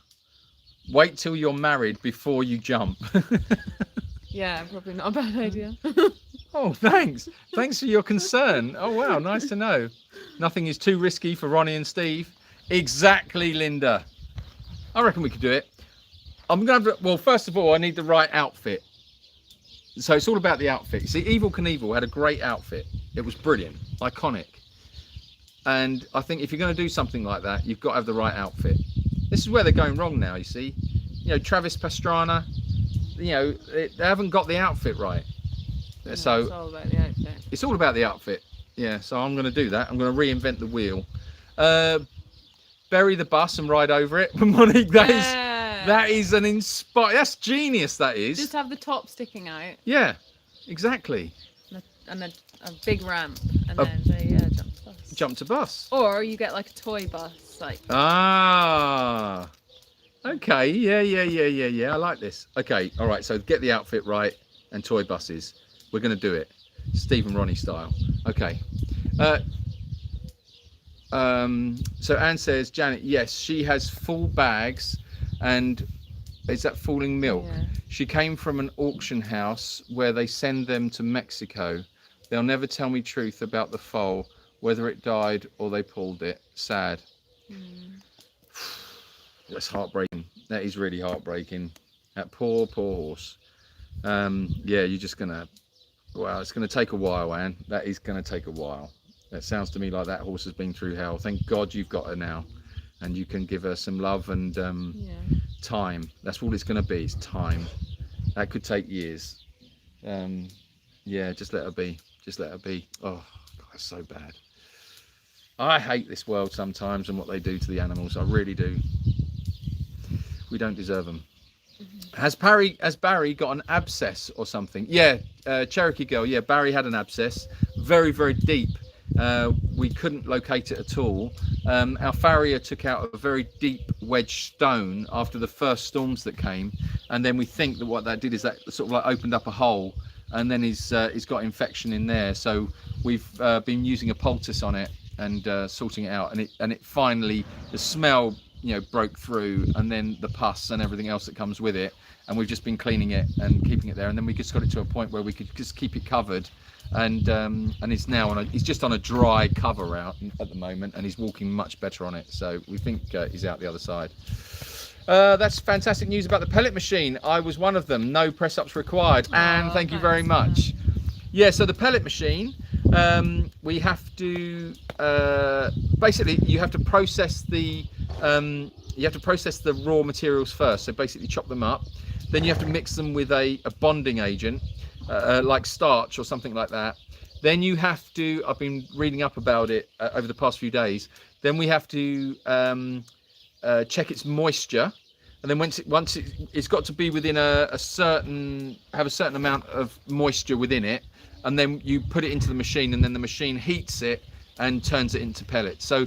Wait till you're married before you jump. Yeah, probably not a bad idea. Oh, thanks. Thanks for your concern. Oh, wow. Nice to know. Nothing is too risky for Ronnie and Steve. Exactly, Linda. I reckon we could do it. I'm going to have to, well, first of all, I need the right outfit. So it's all about the outfit. You see, Evel Knievel had a great outfit. It was brilliant, iconic. And I think if you're going to do something like that, you've got to have the right outfit. This is where they're going wrong now, you see. Travis Pastrana, they haven't got the outfit right. So it's all about the outfit. it's all about the outfit. Yeah, so I'm going to do that. I'm going to reinvent the wheel. Bury the bus and ride over it. Monique, that is an that's genius, that is. Just have the top sticking out. Yeah, exactly. And a big ramp, and then they jump to bus. Jump to bus. Or you get like a toy bus, like. Ah. Okay. Yeah. I like this. Okay. All right. So get the outfit right and toy buses. We're going to do it, Steve and Ronnie style. Okay. So Anne says, Janet, yes, she has full bags, and is that falling milk? Yeah. She came from an auction house where they send them to Mexico. They'll never tell me truth about the foal, whether it died or they pulled it. Sad. That's heartbreaking. That is really heartbreaking. That poor horse. Yeah, you're just gonna. Well, it's gonna take a while, Anne. That is gonna take a while. That sounds to me like that horse has been through hell. Thank God you've got her now, and you can give her some love and time. That's all it's gonna be. Is time. That could take years. Yeah, just let her be. Just let her be. Oh, God, that's so bad. I hate this world sometimes and what they do to the animals. I really do. We don't deserve them. Has Barry got an abscess or something? Yeah, Cherokee girl. Yeah, Barry had an abscess, very, very deep. We couldn't locate it at all. Our farrier took out a very deep wedge stone after the first storms that came, and then we think that what that did is that sort of like opened up a hole, and then he's got infection in there. So we've been using a poultice on it and sorting it out, and it finally, the smell broke through, and then the pus and everything else that comes with it, and we've just been cleaning it and keeping it there, and then we just got it to a point where we could just keep it covered, and it's now he's just on a dry cover out at the moment, and he's walking much better on it, so we think he's out the other side. That's fantastic news about the pellet machine. I was one of them. No press ups required. And thank you very much. Yeah, so the pellet machine, we have to basically you have to process the raw materials first. So basically chop them up, then you have to mix them with a bonding agent like starch or something like that. Then you have to, I've been reading up about it over the past few days, then we have to check its moisture, and then once it's got to be within a certain amount of moisture within it, and then you put it into the machine, and then the machine heats it and turns it into pellets. So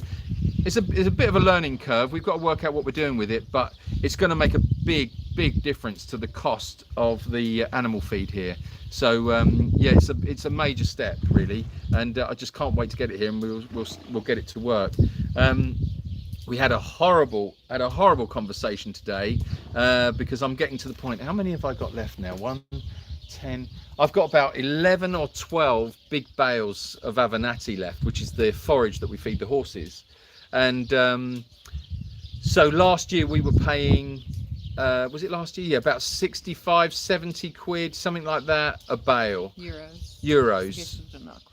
it's a bit of a learning curve. We've got to work out what we're doing with it, but it's going to make a big difference to the cost of the animal feed here. So yeah, it's a major step really, and I just can't wait to get it here, and we'll get it to work. We had a horrible conversation today because I'm getting to the point. How many have I got left now? 1, 10. I've got about 11 or 12 big bales of Avenatti left, which is the forage that we feed the horses. And so last year we were paying, was it last year? Yeah, about 65, 70 quid, something like that, a bale. Euros.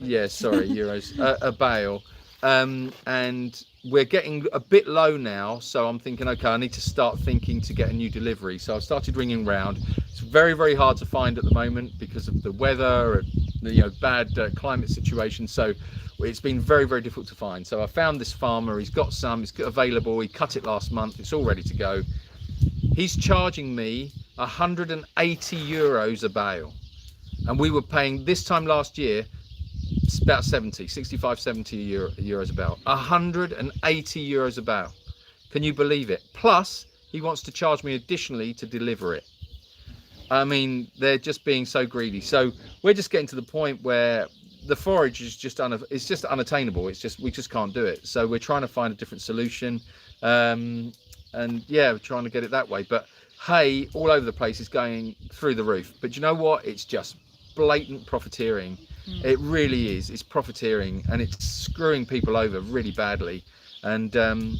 Yeah, sorry, euros. A bale. And we're getting a bit low now, so I'm thinking, okay, I need to start thinking to get a new delivery. So I've started ringing round. It's very hard to find at the moment because of the weather, bad climate situation. So it's been very difficult to find. So I found this farmer. He's got some. It's available. He cut it last month. It's all ready to go. He's charging me 180 euros a bale, and we were paying this time last year about 65, 70 euros a bale. 180 euros a bale. Can you believe it? Plus, he wants to charge me additionally to deliver it. I mean, they're just being so greedy. So we're just getting to the point where the forage is just unattainable. We just can't do it. So we're trying to find a different solution, and yeah, we're trying to get it that way. But hay all over the place is going through the roof. But you know what? It's just blatant profiteering. It really is. It's profiteering, and it's screwing people over really badly. And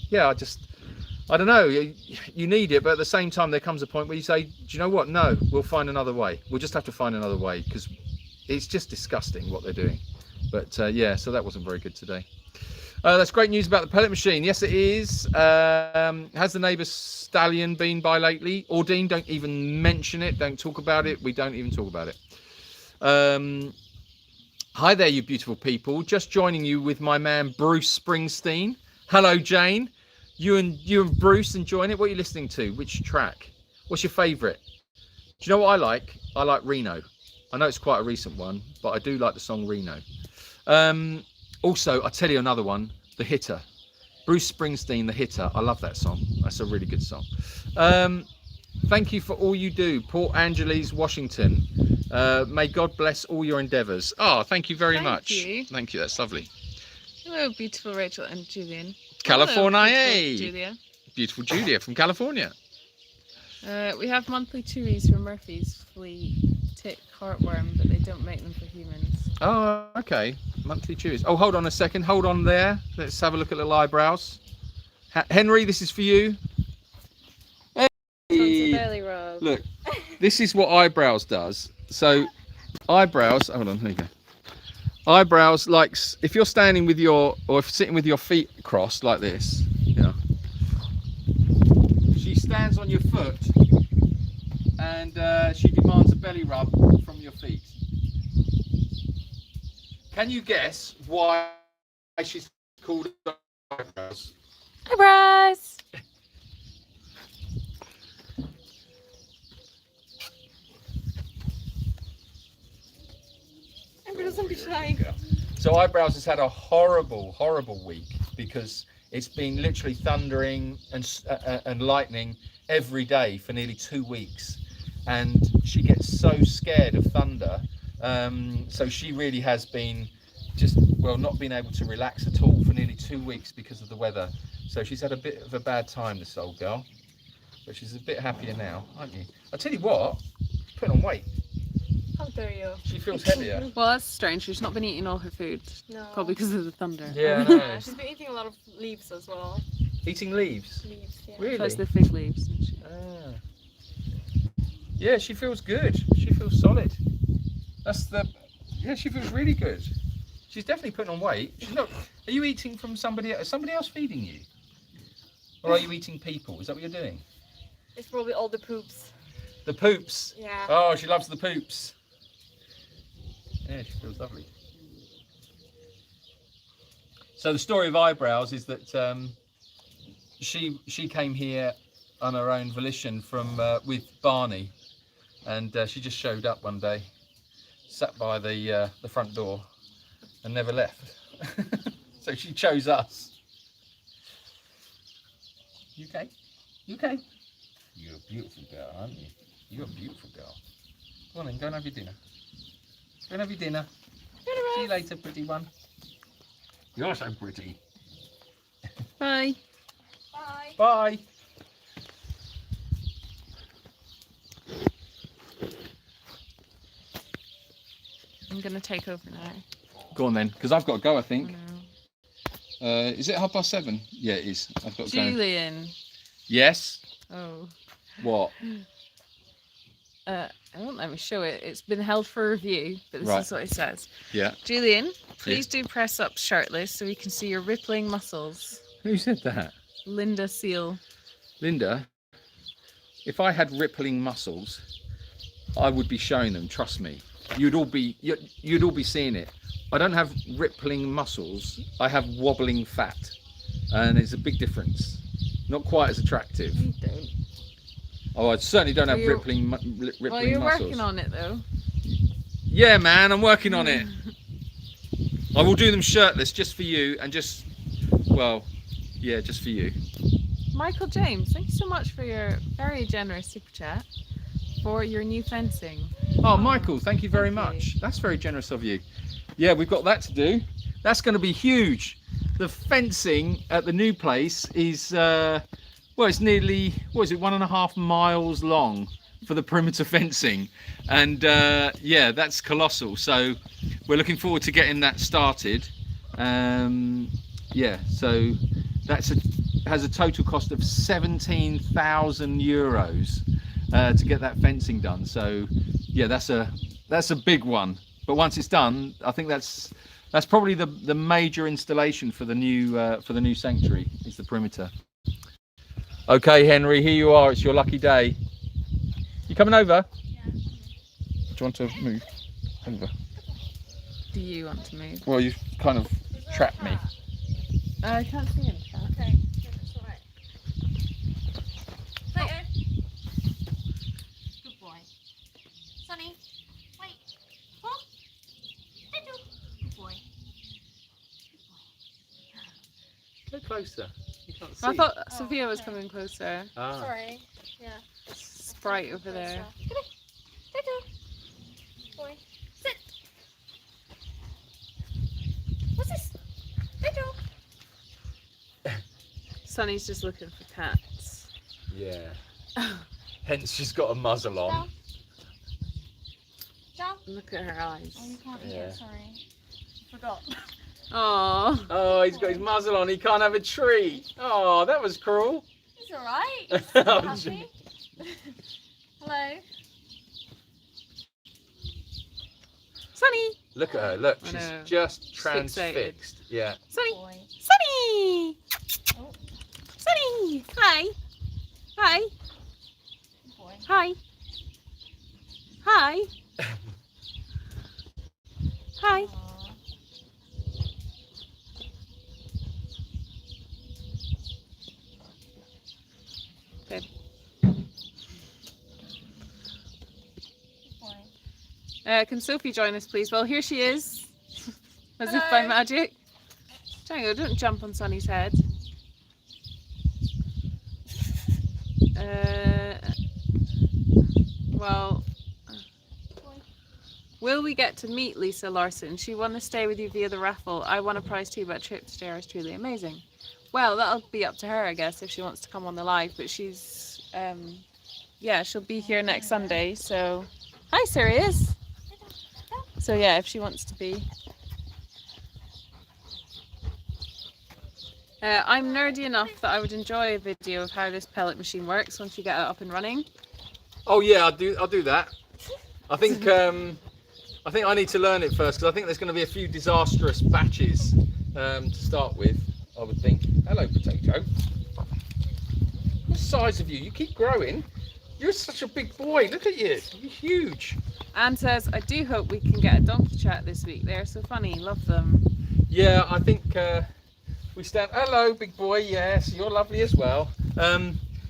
yeah, I don't know. You need it, but at the same time, there comes a point where you say, do you know what? No, we'll find another way. We'll just have to find another way, because it's just disgusting what they're doing. But yeah, so that wasn't very good today. That's great news about the pellet machine. Yes, it is. Has the neighbour stallion been by lately? Ordine, don't even mention it. Don't talk about it. We don't even talk about it. Hi there, you beautiful people. Just joining you with my man Bruce Springsteen. Hello, Jane. You and Bruce enjoying it. What are you listening to? Which track? What's your favourite? Do you know what I like? I like Reno. I know it's quite a recent one, but I do like the song Reno. Also, I'll tell you another one, The Hitter. Bruce Springsteen, The Hitter. I love that song. That's a really good song. Thank you for all you do. Port Angeles, Washington. May God bless all your endeavours. Oh, thank you very much. You. Thank you, that's lovely. Hello, beautiful Rachel and Julian. California. Hello, beautiful Julia. Beautiful Julia from California. We have monthly chewies from Murphy's, flea, tick, heartworm, but they don't make them for humans. Oh, okay. Monthly chews. Oh, hold on a second. Hold on there. Let's have a look at little eyebrows. Henry, this is for you. Hey. Belly rub. Look, this is what eyebrows does. So, eyebrows. Hold on. There you go. Eyebrows, like if you're standing with your, or if sitting with your feet crossed like this, yeah. She stands on your foot, and she demands a belly rub from your feet. Can you guess why she's called eyebrows? Eyebrows. So Eyebrows has had a horrible week because it's been literally thundering and lightning every day for nearly 2 weeks, and she gets so scared of thunder. So she really has been not been able to relax at all for nearly 2 weeks because of the weather. So she's had a bit of a bad time, this old girl, but she's a bit happier now, aren't you? I'll tell you what, put on weight. How dare you? She feels heavier. Well, that's strange. She's not been eating all her food. No. Probably because of the thunder. Yeah, I know. Yeah, she's been eating a lot of leaves as well. Eating leaves. Leaves, yeah. Really? That's the fig leaves. Ah. Yeah, she feels good. She feels solid. Yeah, she feels really good. She's definitely putting on weight. She's not. Are you eating from somebody else? Is somebody else feeding you? Or are you eating people? Is that what you're doing? It's probably all the poops. The poops. Yeah. Oh, she loves the poops. Yeah, she feels lovely. So the story of Eyebrows is that she came here on her own volition from with Barney, and she just showed up one day, sat by the front door, and never left. So she chose us. You okay? You okay? You're a beautiful girl, aren't you? You're a beautiful girl. Go on then, go and have your dinner. Go and have your dinner. See you later, pretty one. You're so pretty. Bye. Bye. Bye. I'm going to take over now. Go on then, because I've got to go, I Oh, think. no. Is it 7:30? Yeah, it is. I've got to go. Julian. Yes? Oh. What? It won't let me show it. It's been held for review, but this Right. is what it says. Yeah. Julian, please do press up shirtless so we can see your rippling muscles. Who said that? Linda Seal. Linda, if I had rippling muscles, I would be showing them, trust me. You'd all be seeing it. I don't have rippling muscles, I have wobbling fat. And it's a big difference. Not quite as attractive. You don't. Oh, I certainly don't have Well, you're- rippling Well, you're muscles. working on it though. Yeah, man, I'm working on it. I will do them shirtless just for you and just for you. Michael James, thank you so much for your very generous super chat for your new fencing. Oh, Michael, thank you very Thank you. much. That's very generous of you. Yeah, we've got that to do. That's going to be huge. The fencing at the new place is, it's nearly, 1.5 miles long for the perimeter fencing. And that's colossal. So we're looking forward to getting that started. So has a total cost of 17,000 euros to get that fencing done. So yeah, that's a big one. But once it's done, I think that's That's probably the major installation for the new sanctuary is the perimeter. Okay, Henry, here you are. It's your lucky day. You coming over? Yeah. Do you want to move over? Do you want to move? Well, you've kind of trapped me. I can't see him. Okay, yeah, that's alright. Later. Good boy. Sonny, wait. Huh? Little. Good boy. Go closer. You can't see. I thought Oh, Sophia was okay. coming closer. Ah. Sorry. Yeah. Sprite over there. Little. Boy. Sit. What's this? Little. Sonny's just looking for cats. Yeah. Hence, she's got a muzzle on. Down. Down. Look at her eyes. Oh, you can't eat Yeah. it, sorry. Forgot. Oh. Oh, he's got his muzzle on. He can't have a treat. Oh, that was cruel. It's alright. He's I'm happy. Hello. Sonny. Look at her. Look, I she's know. just She's fixated. transfixed. Yeah. Sonny. Boy. Sonny. Oh. Sonny. Hi. Hi. Good boy. Hi. Hi. Hi. Aw. Okay. Good boy. Can Sophie join us, please? Well, here she is. As if by Hello. magic. Django, don't jump on Sonny's head. Well, Boy. will we get to meet Lisa Larson? She won to stay with you via the raffle. I won a prize too, but a trip to Dare is truly amazing. Well, that'll be up to her, I guess, if she wants to come on the live. But she's, yeah, she'll be here next Sunday. So, hi, Sirius. So yeah, if she wants to be. I'm nerdy enough that I would enjoy a video of how this pellet machine works once you get it up and running. Oh yeah, I'll do that. I think I need to learn it first because I think there's going to be a few disastrous batches to start with. I would think. Hello, potato. The size of you. You keep growing. You're such a big boy. Look at you. You're huge. Anne says, I do hope we can get a donkey chat this week. They're so funny. Love them. Yeah, I think we stand. Hello, big boy. Yes, you're lovely as well.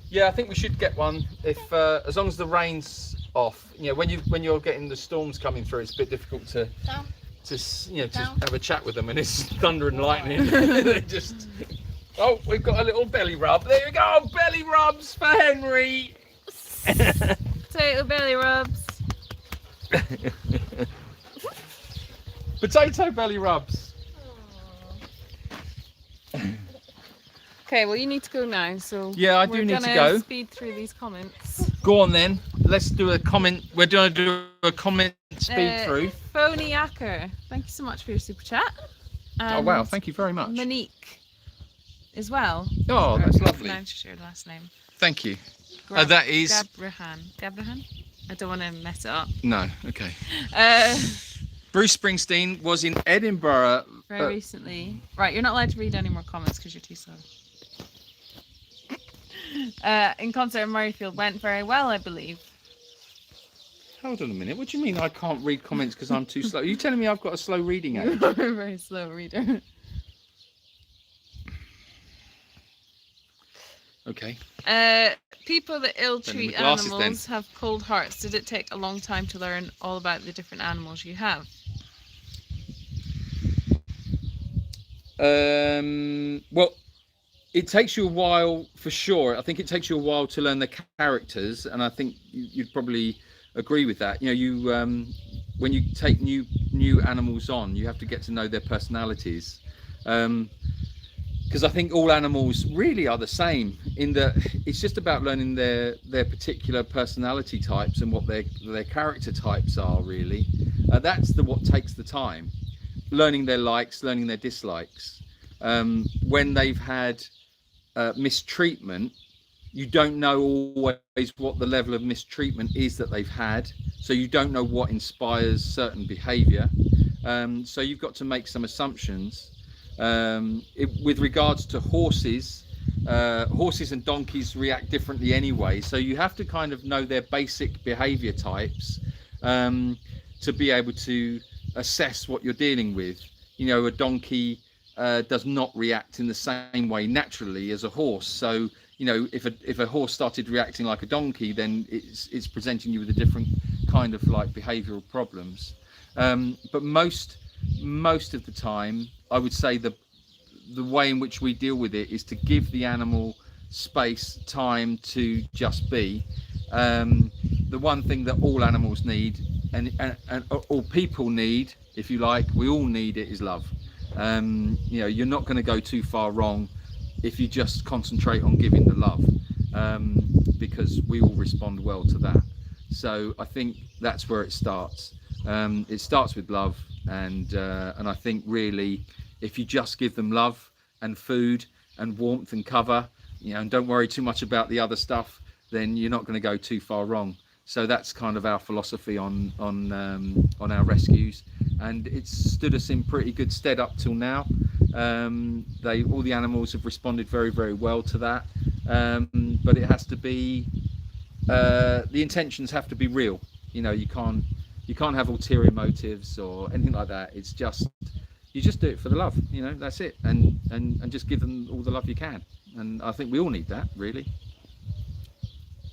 Yeah, I think we should get one if as long as the rain's off. You know, when you're getting the storms coming through, it's a bit difficult to Down. you know to Down. have a chat with them, and it's thunder and lightning. They just. Oh, we've got a little belly rub. There we go. Belly rubs for Henry. Potato belly rubs. Potato belly rubs. Okay, well you need to go now, so Yeah, I do we're need to gonna go. speed through these comments. Go on then. Let's do a comment. We're going to do a comment speed through. Phony Acker, thank you so much for your super chat. Oh wow, And thank you very much. Monique as well. Oh, Or that's I can't lovely. pronounce your last name. Thank you. Grab- That is Gabrahan? I don't want to mess it up. no. Okay. Uh, Bruce Springsteen was in Edinburgh. very recently. Right, you're not allowed to read any more comments because you're too slow. In concert in Murrayfield went very well, I believe. Hold on a minute. What do you mean I can't read comments because I'm too slow? Are you telling me I've got a slow reading age? You're a very slow reader. Okay. People that ill Then treat the glasses, then. animals have cold hearts. Did it take a long time to learn all about the different animals you have? Well, it takes you a while for sure. I think it takes you a while to learn the characters, and I think you'd probably agree with that. You know, you when you take new animals on, you have to get to know their personalities. Because I think all animals really are the same in that it's just about learning their particular personality types and what their character types are really. That's what takes the time. Learning their likes, learning their dislikes. When they've had mistreatment, you don't know always what the level of mistreatment is that they've had. So you don't know what inspires certain behavior. So you've got to make some assumptions. With regards to horses, horses and donkeys react differently anyway. So you have to kind of know their basic behavior types to be able to assess what you're dealing with. You know, a donkey does not react in the same way naturally as a horse. So, you know, if a horse started reacting like a donkey, then it's presenting you with a different kind of like behavioral problems. But most of the time, I would say the way in which we deal with it is to give the animal space, time to just be. The one thing that all animals need and all people need, if you like, we all need it, is love. You know, you're not going to go too far wrong if you just concentrate on giving the love, because we all respond well to that. So I think that's where it starts. It starts with love, and I think really, if you just give them love and food and warmth and cover, you know, and don't worry too much about the other stuff, then you're not going to go too far wrong. So that's kind of our philosophy on our rescues, and it's stood us in pretty good stead up till now. All the animals have responded very, very well to that, but it has to be, the intentions have to be real. You know, you can't have ulterior motives or anything like that. It's just, you just do it for the love, you know, that's it, and just give them all the love you can. And I think we all need that, really.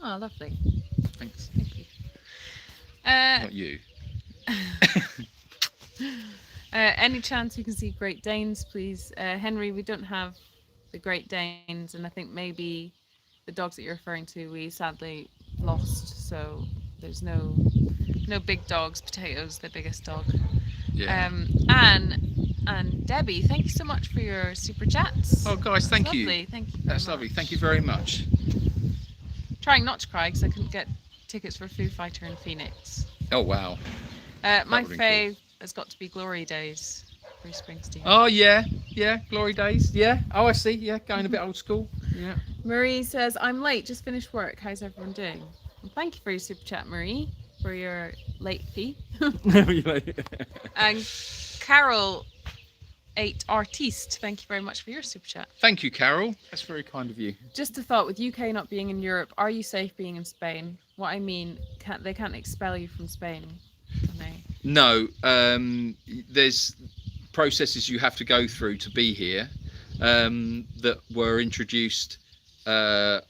Oh, lovely. Thanks. Thank you. Not you. Any chance we can see Great Danes, please? Henry, we don't have the Great Danes, and I think maybe the dogs that you're referring to, we sadly lost, so there's no big dogs. Potato's the biggest dog. Yeah. And Debbie, thank you so much for your super chats. Oh, guys, thank you. Lovely. Thank you. That's lovely. Thank you very much. Trying not to cry because I couldn't get tickets for Foo Fighter in Phoenix. Oh, wow. My would've been fave has got to be Glory Days, Bruce Springsteen. Oh, yeah, Glory Days, yeah. Oh, I see, yeah, going a bit old school, yeah. Marie says, I'm late, just finished work. How's everyone doing? Well, thank you for your super chat, Marie, for your late fee. And Carol 8 Artiste, thank you very much for your super chat. Thank you, Carol. That's very kind of you. Just a thought, with UK not being in Europe, are you safe being in Spain? What I mean, they can't expel you from Spain, can they? No, there's processes you have to go through to be here that were introduced after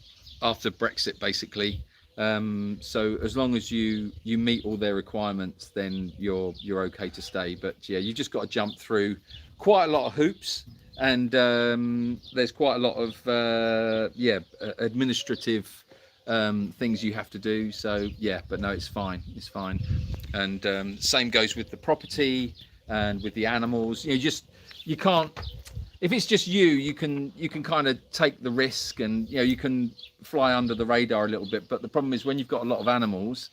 Brexit, basically. So as long as you meet all their requirements, then you're okay to stay. But yeah, you just got to jump through quite a lot of hoops, and there's quite a lot of administrative things you have to do. So yeah, but no, it's fine, and same goes with the property and with the animals. You can't, if it's just you can kind of take the risk, and you can fly under the radar a little bit. But the problem is, when you've got a lot of animals,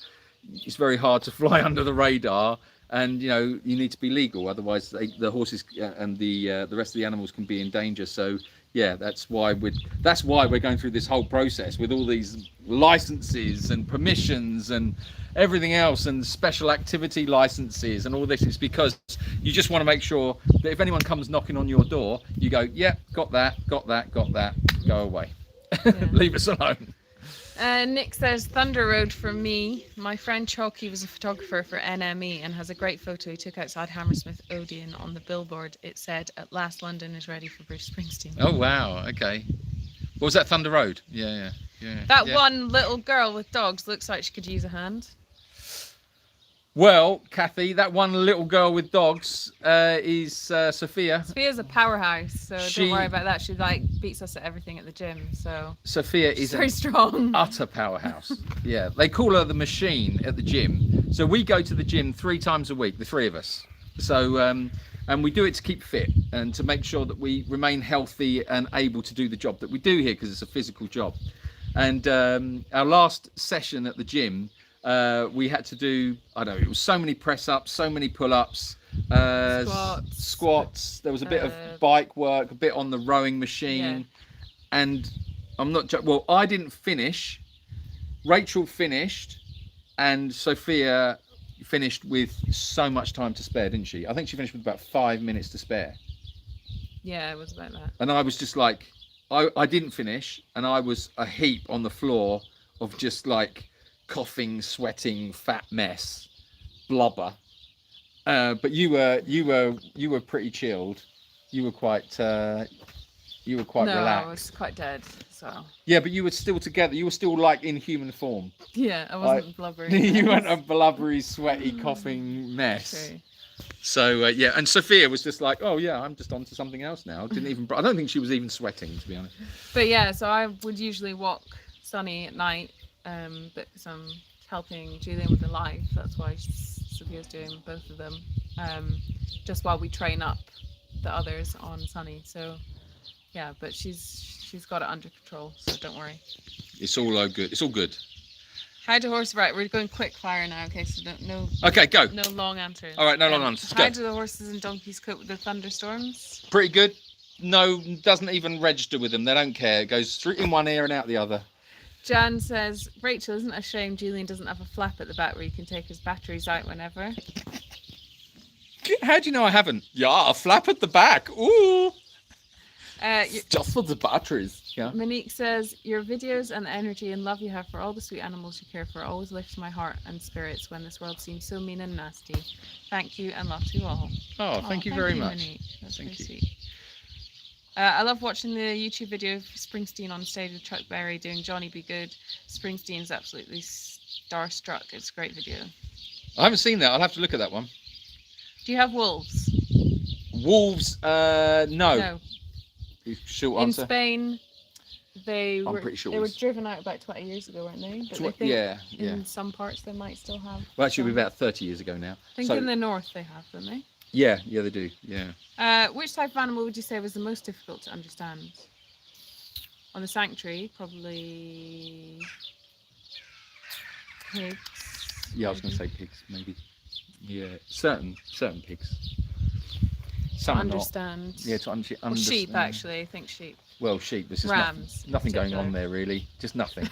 it's very hard to fly under the radar, and you need to be legal, otherwise the horses and the rest of the animals can be in danger. So yeah, that's why we're going through this whole process with all these licenses and permissions and everything else, and special activity licenses and all this. It's because you just want to make sure that if anyone comes knocking on your door, you go, yeah, got that, go away. Yeah. Leave us alone. Nick says, Thunder Road from me. My friend Chalky was a photographer for NME and has a great photo he took outside Hammersmith Odeon. On the billboard it said, "At last London is ready for Bruce Springsteen." Oh wow, okay. What was that, Thunder Road? Yeah. That one little girl with dogs looks like she could use a hand. Well, Kathy, that one little girl with dogs is Sophia. Sophia's a powerhouse, so don't worry about that. She beats us at everything at the gym, so Sophia is very strong. Utter powerhouse. Yeah, they call her the machine at the gym. So we go to the gym 3 times a week, the 3 of us. So and we do it to keep fit and to make sure that we remain healthy and able to do the job that we do here, because it's a physical job. And our last session at the gym, we had to do, I don't know, it was so many press ups, so many pull ups, squats. There was a bit of bike work, a bit on the rowing machine. And I'm not, well, I didn't finish. Rachel finished, and Sophia finished with so much time to spare, didn't she? I think she finished with about 5 minutes to spare. Yeah, it was about that. And I was just like, I didn't finish, and I was a heap on the floor of just like coughing, sweating, fat mess, blubber. But you were pretty chilled. You were quite No, relaxed. I was quite dead. So Yeah, but you were still together. You were still like in human form. yeah, I wasn't blubbering. You weren't a blubbery, sweaty, coughing mess. True. So yeah, and Sophia was just like, oh yeah, I'm just on to something else now. Didn't even. I don't think she was even sweating, to be honest. But yeah, so I would usually walk Sunny at night, because I'm helping Julian with the live. That's why Sophia's doing both of them, just while we train up the others on Sunny. So yeah, but she's got it under control, so don't worry. It's all good. It's all good. How do horses? Right, we're going quick fire now. Okay, so no. Okay, go. No long answers. All right, no long answers. How Go. do the horses and donkeys cope with the thunderstorms? Pretty good. No, doesn't even register with them. They don't care. It goes straight in one ear and out the other. Jan says, Rachel, isn't it a shame Julian doesn't have a flap at the back where he can take his batteries out whenever? How do you know I haven't? Yeah, a flap at the back. Ooh. You- Just for the batteries. Yeah. Monique says, your videos and the energy and love you have for all the sweet animals you care for always lifts my heart and spirits when this world seems so mean and nasty. Thank you and love to you all. Oh, thank you very much. Monique. That's Thank very you. sweet. I love watching the YouTube video of Springsteen on stage with Chuck Berry doing Johnny Be Good. Springsteen's absolutely starstruck. It's a great video. I haven't seen that. I'll have to look at that one. Do you have wolves? Wolves, no. No. Short In answer. Spain, they I'm were pretty sure they were it's- driven out about 20 years ago, weren't they? But I think Yeah, yeah. in some parts they might still have. Well, actually, some. we're about 30 years ago now. I think So, in the north they have, don't they? yeah, they do. Yeah. Which type of animal would you say was the most difficult to understand? On the sanctuary, probably pigs. Yeah, I was going to say pigs, maybe. Yeah, certain pigs. Some are not. Understand. Yeah, to understand. Or sheep, actually. I think sheep. Well, sheep. This is Rams. nothing going on particular. there really. Just nothing.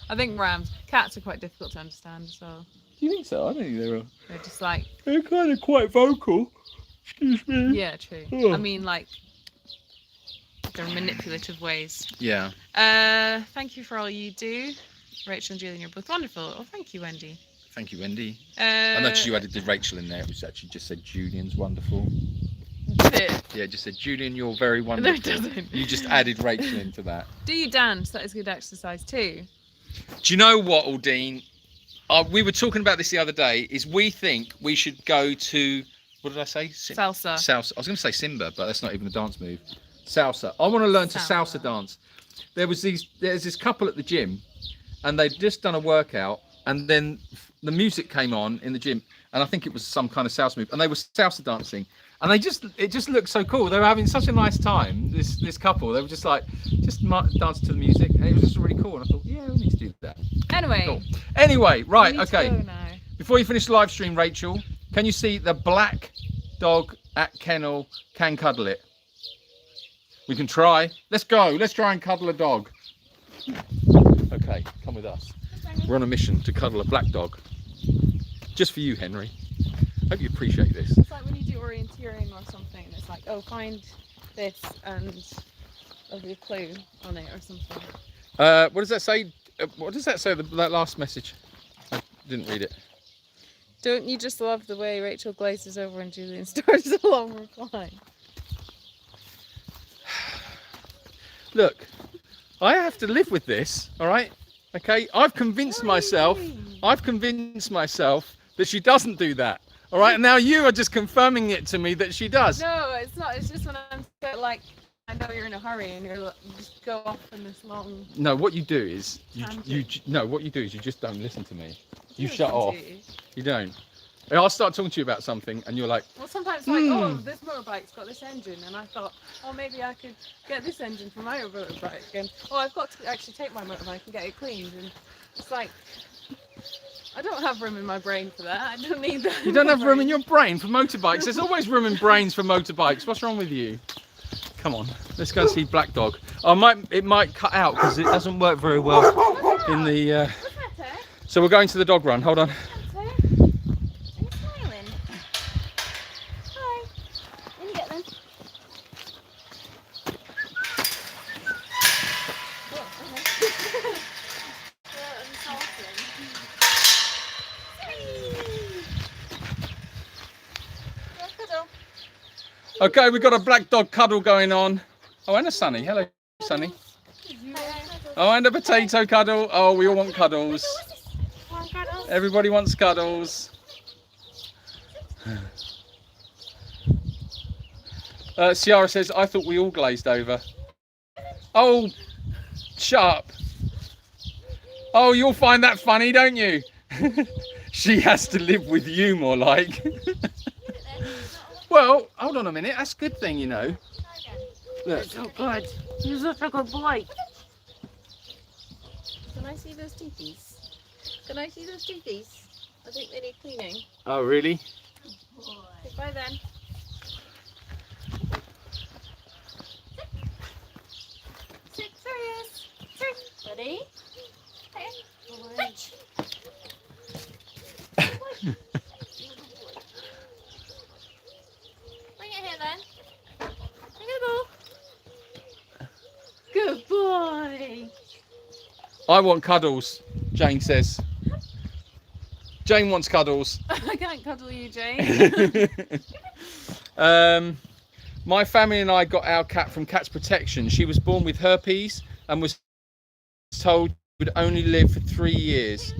I think rams. Cats are quite difficult to understand as well. Do you think so? I don't think they're. They're just like, They're kind of quite vocal. Excuse me. yeah, true. Oh. I mean, like, they're manipulative ways. Yeah. Thank you for all you do. Rachel and Julian, you're both wonderful. Oh, thank you, Wendy. Thank you, Wendy. I Uh, noticed you added the Rachel in there. It was actually just said Julian's wonderful. Did it? Yeah, it just said Julian, you're very No, wonderful. it doesn't. You just added Rachel into that. Do you dance? That is good exercise too. Do you know what, Aldine? We were talking about this the other day. Is we think we should go to, what did I say? Salsa. Salsa. I was going to say Simba, but that's not even a dance move. Salsa. I want to learn to salsa dance. There's this couple at the gym, and they'd just done a workout, and then the music came on in the gym, and I think it was some kind of salsa move, and they were salsa dancing, and it just looked so cool. They were having such a nice time. This couple, they were just dancing to the music, and it was just really cool. And I thought, yeah, we need to do that. Anyway. Cool. Anyway, right, we need to okay. go now. Before you finish the live stream, Rachel, can you see the black dog at kennel can cuddle it? We can try. Let's go. Let's try and cuddle a dog. Okay, come with us. We're on a mission to cuddle a black dog. Just for you, Henry. Hope you appreciate this. It's like when you do orienteering or something, and it's like, oh, find this, and there'll be a clue on it or something. What does that say? What does that say? That last message. I didn't read it. Don't you just love the way Rachel glazes over and Julian starts a long reply? Look, I have to live with this. All right. Okay. I've convinced myself that she doesn't do that. All right. And now you are just confirming it to me that she does. No, it's not. It's just when I'm so, like, I know you're in a hurry and you just go off in this long. No, what you do is what you do is you just don't listen to me. You shut off. You don't. I'll start talking to you about something and you're like, Well, sometimes like, oh, this motorbike's got this engine, and I thought, oh, maybe I could get this engine from my motorbike, and oh, I've got to actually take my motorbike and get it cleaned, and it's like, I don't have room in my brain for that. I don't need that. you don't have room in your brain for motorbikes. There's always room in brains for motorbikes. What's wrong with you? Come on, let's go and see Black Dog. It might cut out because it doesn't work very well in the. What's that, Ted? So we're going to the dog run. Hold on. Ted? Okay, we've got a black dog cuddle going on. Oh, and a Sunny. Hello, Sunny. Oh, and a potato cuddle. Oh, we all want cuddles. Everybody wants cuddles. Ciara says, I thought we all glazed over. Oh, shut up. Oh, you'll find that funny, don't you? She has to live with you, more like. Well, hold on a minute. That's a good thing, you know. Look. So good. You're such a good boy. Can I see those teethies? Can I see those teethies? I think they need cleaning. Oh, really? Goodbye then. Sit, serious. Sit. Ready? Sit. Bring it here then. Bring it all. Good boy. I want cuddles, Jane says. Jane wants cuddles. I can't cuddle you, Jane. My family and I got our cat from Cats Protection. She was born with herpes and was told she would only live for 3 years.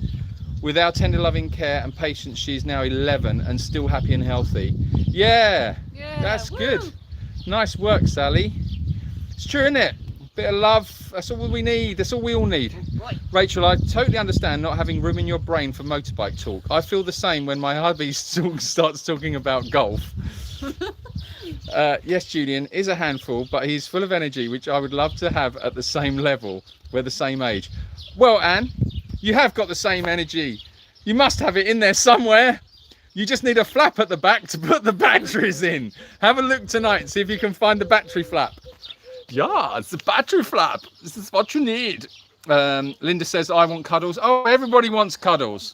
With our tender loving care and patience, she is now 11 and still happy and healthy. Yeah, that's woo. good. Nice work, Sally. It's true, isn't it? Bit of love, that's all we need. That's all we all need. Rachel, I totally understand not having room in your brain for motorbike talk. I feel the same when my hubby starts talking about golf. Yes, Julian is a handful, but he's full of energy, which I would love to have at the same level. We're the same age. Well, Anne, you have got the same energy. You must have it in there somewhere. You just need a flap at the back to put the batteries in. Have a look tonight, see if you can find the battery flap. Yeah, it's a battery flap. This is what you need. Linda says, I want cuddles. Oh, everybody wants cuddles.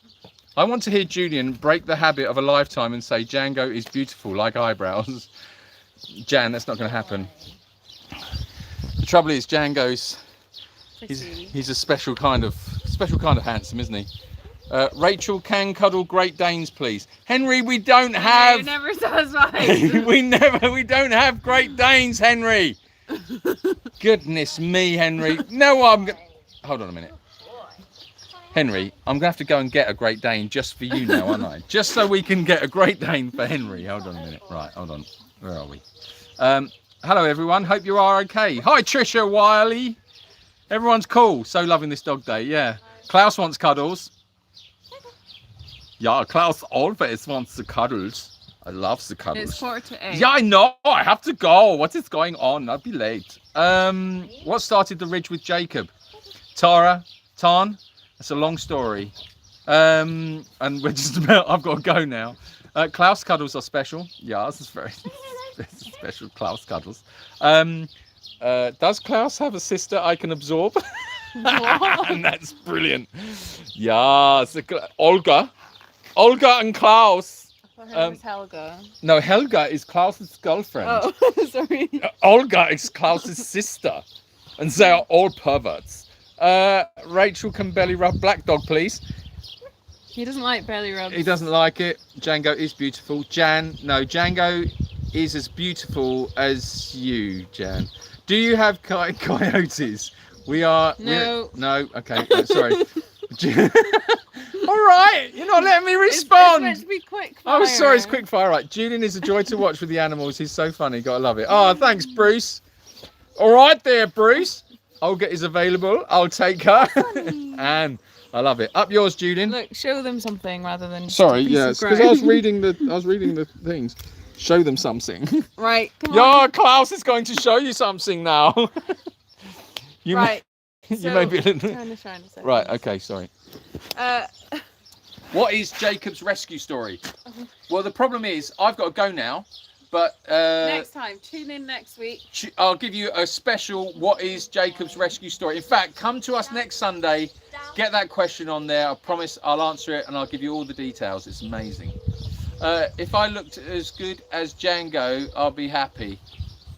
I want to hear Julian break the habit of a lifetime and say Django is beautiful like eyebrows. Jan, that's not going to happen. The trouble is Django's, he's a special kind of handsome, isn't he? Rachel, can cuddle Great Danes, please? Henry, we don't have. You never satisfied. we don't have Great Danes, Henry. Goodness me, Henry. No, hold on a minute. Henry, I'm gonna have to go and get a Great Dane just for you now, aren't I? Just so we can get a Great Dane for Henry. Hold on a minute. Right, hold on. Where are we? Hello everyone. Hope you are okay. Hi Trisha Wiley. Everyone's cool. So loving this dog day. Yeah. Klaus wants cuddles. Yeah, Klaus always wants the cuddles. I love the cuddles. It's 7:45. Yeah, I know. I have to go. What is going on? I'll be late. What started the ridge with Jacob? Tara, Tarn. That's a long story. And we're just about. I've got to go now. Klaus cuddles are special. Yeah, this is very special. Klaus cuddles. Does Klaus have a sister I can absorb? And that's brilliant. Yeah, Olga and Klaus. Her name is Helga. No, Helga is Klaus's girlfriend. Oh, sorry. Olga is Klaus's sister. And they are all perverts. Rachel can belly rub black dog, please. He doesn't like belly rubs. He doesn't like it. Django is beautiful. Django is as beautiful as you, Jan. Do you have coyotes? We are... No. No, okay, no, sorry. All right, you're not letting me respond. It's meant to be quick fire. Oh, sorry, it's quick fire. Right, Julian is a joy to watch with the animals. He's so funny. Gotta love it. Oh, thanks, Bruce. All right there, Bruce. Olga is available. I'll take her. And I love it. Up yours, Julian. Look, show them something rather than. Sorry, yes, because I was reading the things. Show them something. Right. Come Yeah, on. Klaus is going to show you something now. You Right. you may be a little... Turn this around a second. Right. Okay. Sorry. What is Jacob's rescue story? Well, the problem is I've got to go now, but next time, tune in next week. I'll give you a special what is Jacob's rescue story. In fact, come to us next Sunday, get that question on there. I promise I'll answer it and I'll give you all the details. It's amazing. If I looked as good as Django, I'll be happy.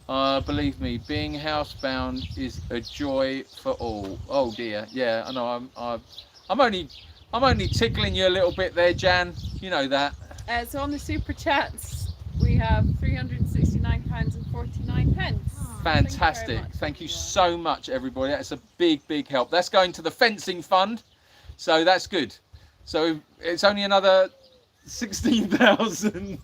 Believe me, being housebound is a joy for all. Oh dear, yeah, I know. I'm only tickling you a little bit there, Jan. You know that. So on the super chats, we have 369 £9.49. Fantastic. Thank you so much, everybody. That's a big, big help. That's going to the fencing fund. So that's good. So it's only another 16,000.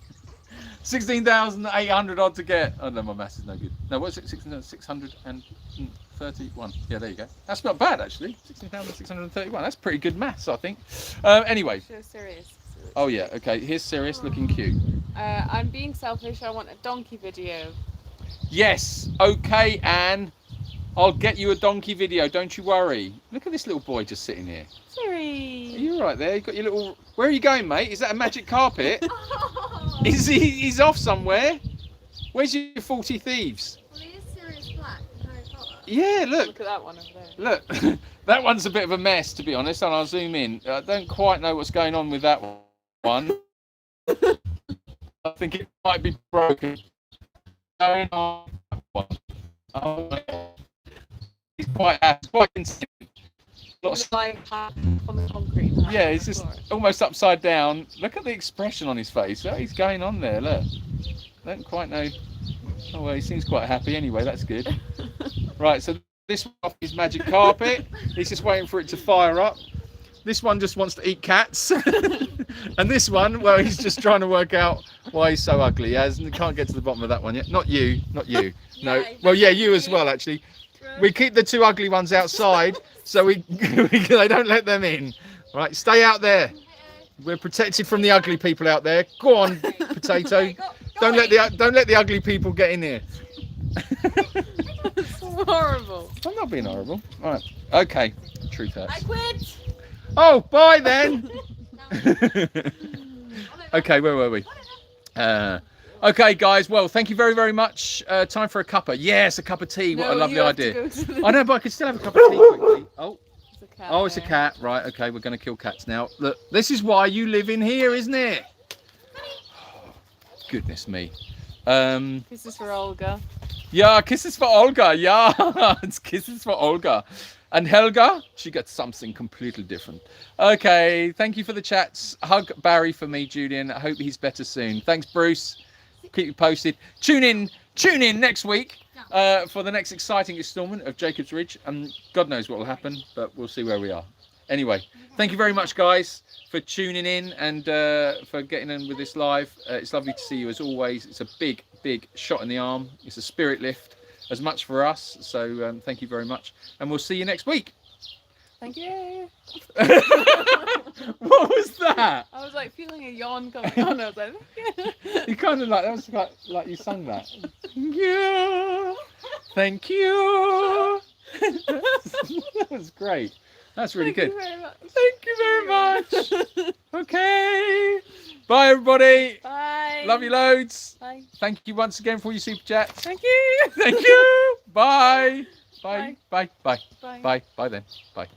16,800 odd to get. Oh no, my maths is no good. No, what's it? 631. Yeah, there you go. That's not bad actually. 16,631. That's pretty good maths, I think. Anyway. Show Sirius. Oh yeah. Okay. Here's Sirius looking cute. I'm being selfish. I want a donkey video. Yes. Okay, Anne. I'll get you a donkey video. Don't you worry. Look at this little boy just sitting here. Siri. Are you all right there? You got your little. Where are you going, mate? Is that a magic carpet? Is he's off somewhere? Where's your 40 thieves? Well, he is Sirius Black from Harry Potter. Yeah, look. Look at that one over there. Look. That one's a bit of a mess, to be honest, and I'll zoom in. I don't quite know what's going on with that one. I think it might be broken. Going on. Oh, it's quite consistent. It's lying flat on the concrete. Yeah, he's just almost upside down. Look at the expression on his face. What is going on there? Look. Don't quite know. Oh, well, he seems quite happy anyway. That's good. Right, so this one off his magic carpet. He's just waiting for it to fire up. This one just wants to eat cats. And this one, well, he's just trying to work out why he's so ugly. He can't get to the bottom of that one yet. Not you. No. Yeah, Well, yeah, you as well, actually. We keep the two ugly ones outside, so they don't let them in. Right, stay out there. We're protected from the ugly people out there. Go on, potato. Don't let the ugly people get in here. It's horrible. I'm not being horrible. All right. Okay. Truth hurts. I quit. Oh, bye then. Okay, where were we? Okay, guys. Well, thank you very, very much. Time for a cuppa. Yes, a cup of tea. What a lovely idea. I know, but I could still have a cup of tea quickly. Oh. Oh, it's a cat. Right, okay, we're going to kill cats now. Look, this is why you live in here, isn't it? Oh, goodness me. This is for Olga. Yeah, kisses for Olga. Yeah, it's kisses for Olga. And Helga, she gets something completely different. Okay, thank you for the chats. Hug Barry for me, Julian. I hope he's better soon. Thanks, Bruce. Keep you posted. Tune in next week. For the next exciting installment of Jacob's Ridge, and God knows what will happen, but we'll see where we are. Anyway, thank you very much, guys, for tuning in and for getting in with this live. It's lovely to see you as always. It's a big, big shot in the arm. It's a spirit lift, as much for us. So thank you very much, and we'll see you next week. Thank you. What was that? I was like feeling a yawn coming on. I was like, You kind of that was like you sung that. Yeah. Thank you. That was great. That's really good. Thank you very much. Okay. Bye, everybody. Bye. Love you loads. Bye. Thank you once again for all your super chats. Thank you. Thank you. Bye. Bye. Bye. Bye. Bye. Bye. Bye then. Bye.